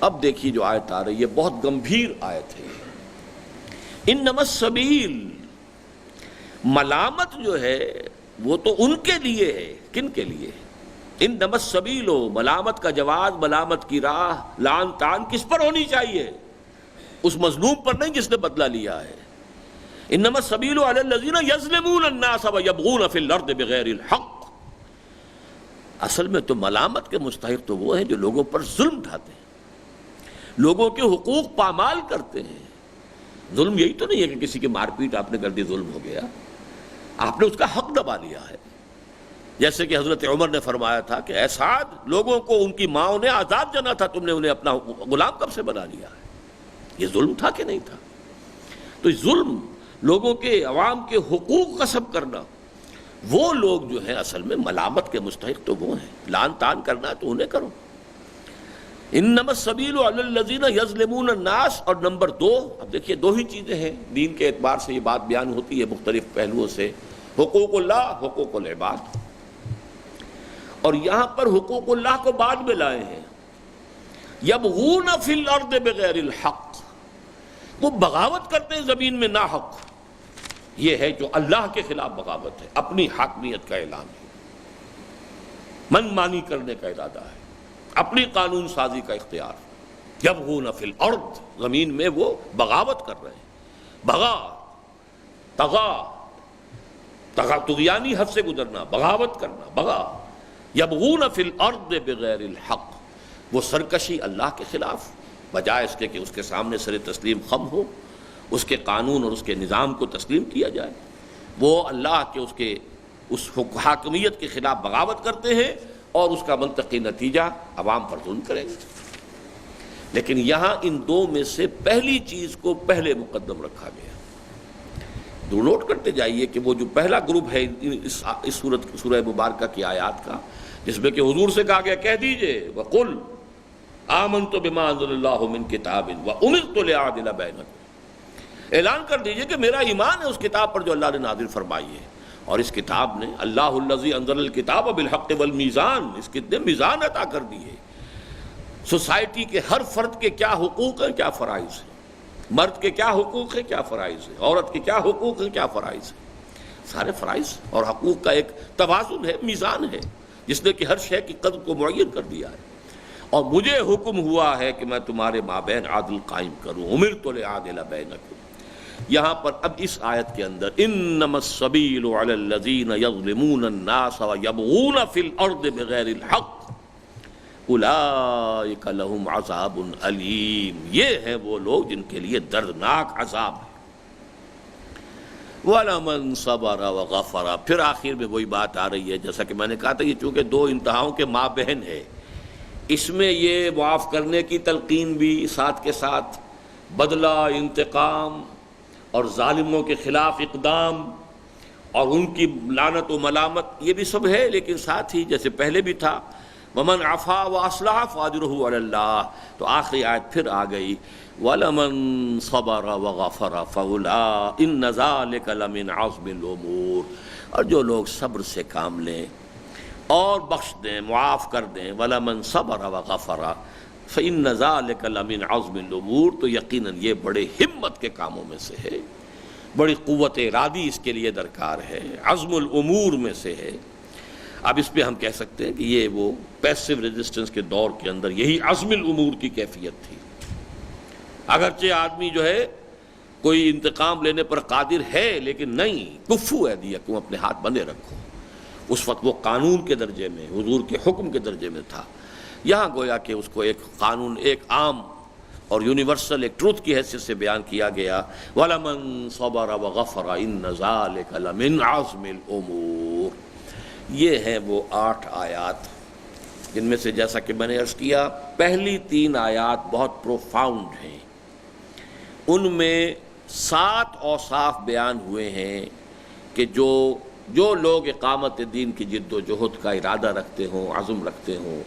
Speaker 1: اب دیکھیے جو آیت آ رہی ہے بہت گمبھیر آیت ہے، انما السبیل، ملامت جو ہے وہ تو ان کے لیے ہے، کن کے لیے؟ انما السبیل، ملامت کا جواز، ملامت کی راہ، لعن طعن کس پر ہونی چاہیے؟ اس مظلوم پر نہیں جس نے بدلہ لیا ہے۔ انما السبیل علی الذین یظلمون الناس ویبغون فی الارض بغیر الحق، اصل میں تو ملامت کے مستحق تو وہ ہیں جو لوگوں پر ظلم ڈھاتے ہیں۔ لوگوں کے حقوق پامال کرتے ہیں۔ ظلم یہی تو نہیں ہے کہ کسی کی مار پیٹ آپ نے کر دی ظلم ہو گیا، آپ نے اس کا حق دبا لیا ہے۔ جیسے کہ حضرت عمر نے فرمایا تھا کہ اے سعد، لوگوں کو ان کی ماؤں نے آزاد جانا تھا، تم نے انہیں اپنا غلام کب سے بنا لیا ہے؟ یہ ظلم تھا کہ نہیں تھا؟ تو ظلم، لوگوں کے، عوام کے حقوق غصب کرنا، وہ لوگ جو ہیں اصل میں ملامت کے مستحق تو وہ ہیں۔ لعن تان کرنا ہے تو انہیں کرو۔ انما السبیل علی الذین یظلمون الناس، اور نمبر 2، اب دیکھیے دو ہی چیزیں ہیں دین کے اعتبار سے یہ بات بیان ہوتی ہے مختلف پہلوؤں سے، حقوق اللہ، حقوق العباد، اور یہاں پر حقوق اللہ کو بعد میں لائے ہیں۔ یبغون فی الارض بغیر الحق، وہ بغاوت کرتے ہیں زمین میں ناحق۔ یہ ہے جو اللہ کے خلاف بغاوت ہے، اپنی حاکمیت کا اعلان ہے، من مانی کرنے کا ارادہ ہے، اپنی قانون سازی کا اختیار۔ یبغون فی الارض، زمین میں وہ بغاوت کر رہے ہیں، طغا طغیانی حد سے گزرنا، بغاوت کرنا، بغا۔ یبغون فی الارض بغیر الحق، وہ سرکشی اللہ کے خلاف، بجائے اس کے کہ اس کے سامنے سر تسلیم خم ہو، اس کے قانون اور اس کے نظام کو تسلیم کیا جائے، وہ اللہ کے اس حاکمیت کے خلاف بغاوت کرتے ہیں اور اس کا منطقی نتیجہ عوام پر ظلم کریں گے۔ لیکن یہاں ان دو میں سے پہلی چیز کو پہلے مقدم رکھا گیا۔ دو نوٹ کرتے جائیے کہ وہ جو پہلا گروپ ہے اس سورہ مبارکہ کی آیات کا، جس میں کہ حضور سے کہا گیا کہہ دیجئے وَقُلْ آمَنْتُ بِمَا أَنزَلَ اللَّهُ مِنْ كِتَابٍ وَأُمِرْتُ لِأَعْدِلَ بَيْنَكُمْ، اعلان کر دیجئے کہ میرا ایمان ہے اس کتاب پر جو اللہ نے نازل فرمائی ہے، اور اس کتاب نے اللہ الذی انزل الکتاب بالحق والمیزان، اس کتنے میزان عطا کر دی ہے۔ سوسائٹی کے ہر فرد کے کیا حقوق ہیں، کیا فرائض ہیں، مرد کے کیا حقوق ہیں، کیا فرائض ہیں، عورت کے کیا حقوق ہیں، کیا فرائض ہیں، سارے فرائض اور حقوق کا ایک توازن ہے، میزان ہے، جس نے کہ ہر شے کی قدر کو معین کر دیا ہے۔ اور مجھے حکم ہوا ہے کہ میں تمہارے مابین عدل قائم کروں، امرت لأعدل بینکم۔ یہاں پر اب اس آیت کے اندر انما السبیل علی الذین یظلمون الناس ویبغون فی الارض بغیر الحق اولئک لہم عذاب علیم، یہ ہیں وہ لوگ جن کے لیے دردناک عذاب ہے۔ وَلَمَنْ صَبَرَ وَغَفَرَ، پھر آخر میں وہی بات آ رہی ہے جیسا کہ میں نے کہا تھا، یہ چونکہ دو انتہاؤں کے مابین ہے، اس میں یہ معاف کرنے کی تلقین بھی ساتھ کے ساتھ بدلہ، انتقام اور ظالموں کے خلاف اقدام اور ان کی لعنت و ملامت، یہ بھی سب ہے، لیکن ساتھ ہی جیسے پہلے بھی تھا وَمَنْ عَفَا وَأَصْلَحَ فَأَجْرُهُ عَلَى اللَّهِ، تو آخری آیت پھر آ گئی وَلَمَنْ صَبَرَ وَغَفَرَ فَأُولَٰئِكَ إِنَّ ذَلِكَ لَمِنْ عَزْمِ الْأُمُورِ، اور جو لوگ صبر سے کام لیں اور بخش دیں، معاف کر دیں، وَلَمَنْ صَبَرَ وَغَفَرَ فَإِنَّ ذَلِكَ لَمِنْ عَزْمِ الْأُمُورِ، تو یقیناً یہ بڑے ہمت کے کاموں میں سے ہے، بڑی قوت ارادی اس کے لیے درکار ہے، عزم الامور میں سے ہے۔ اب اس پہ ہم کہہ سکتے ہیں کہ یہ وہ پیسو ریزسٹنس کے دور کے اندر یہی عزم الامور کی کیفیت تھی۔ اگرچہ آدمی جو ہے کوئی انتقام لینے پر قادر ہے، لیکن نہیں، کفو ایدیکم، اپنے ہاتھ بندے رکھو۔ اس وقت وہ قانون کے درجے میں، حضور کے حکم کے درجے میں تھا، یہاں گویا کہ اس کو ایک قانون، ایک عام اور یونیورسل ایک ٹروتھ کی حیثیت سے بیان کیا گیا، وَلَمَنْ صَبَرَ وَغَفَرَ إِنَّ ذَلِكَ لَمِنْ عَزْمِ الْأُمُورِ۔ یہ ہیں وہ 8 آیات جن میں سے جیسا کہ میں نے عرض کیا پہلی 3 آیات بہت پروفاؤنڈ ہیں، ان میں 7 اوصاف بیان ہوئے ہیں کہ جو لوگ اقامت دین کی جد و جہد کا ارادہ رکھتے ہوں، عزم رکھتے ہوں،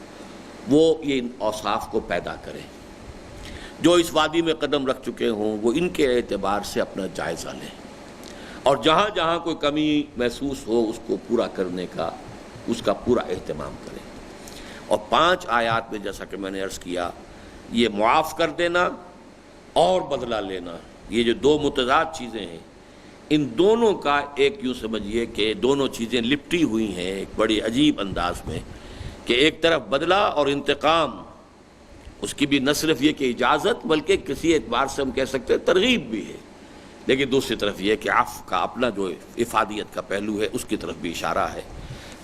Speaker 1: وہ یہ اوصاف کو پیدا کریں۔ جو اس وادی میں قدم رکھ چکے ہوں وہ ان کے اعتبار سے اپنا جائزہ لیں، اور جہاں جہاں کوئی کمی محسوس ہو اس کو پورا کرنے کا، اس کا پورا اہتمام کریں۔ اور 5 آیات میں جیسا کہ میں نے عرض کیا، یہ معاف کر دینا اور بدلہ لینا، یہ جو 2 متضاد چیزیں ہیں، ان دونوں کا ایک یوں سمجھیے کہ دونوں چیزیں لپٹی ہوئی ہیں ایک بڑی عجیب انداز میں، کہ ایک طرف بدلہ اور انتقام، اس کی بھی نہ صرف یہ کہ اجازت بلکہ کسی اعتبار سے ہم کہہ سکتے ہیں ترغیب بھی ہے، لیکن دوسری طرف یہ کہ عفو کا اپنا جو افادیت کا پہلو ہے اس کی طرف بھی اشارہ ہے۔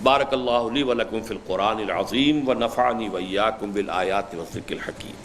Speaker 1: بارک اللہ لی و لکم فی القرآن العظیم و نفعنی و ایاکم بالآیات والذکر الحکیم۔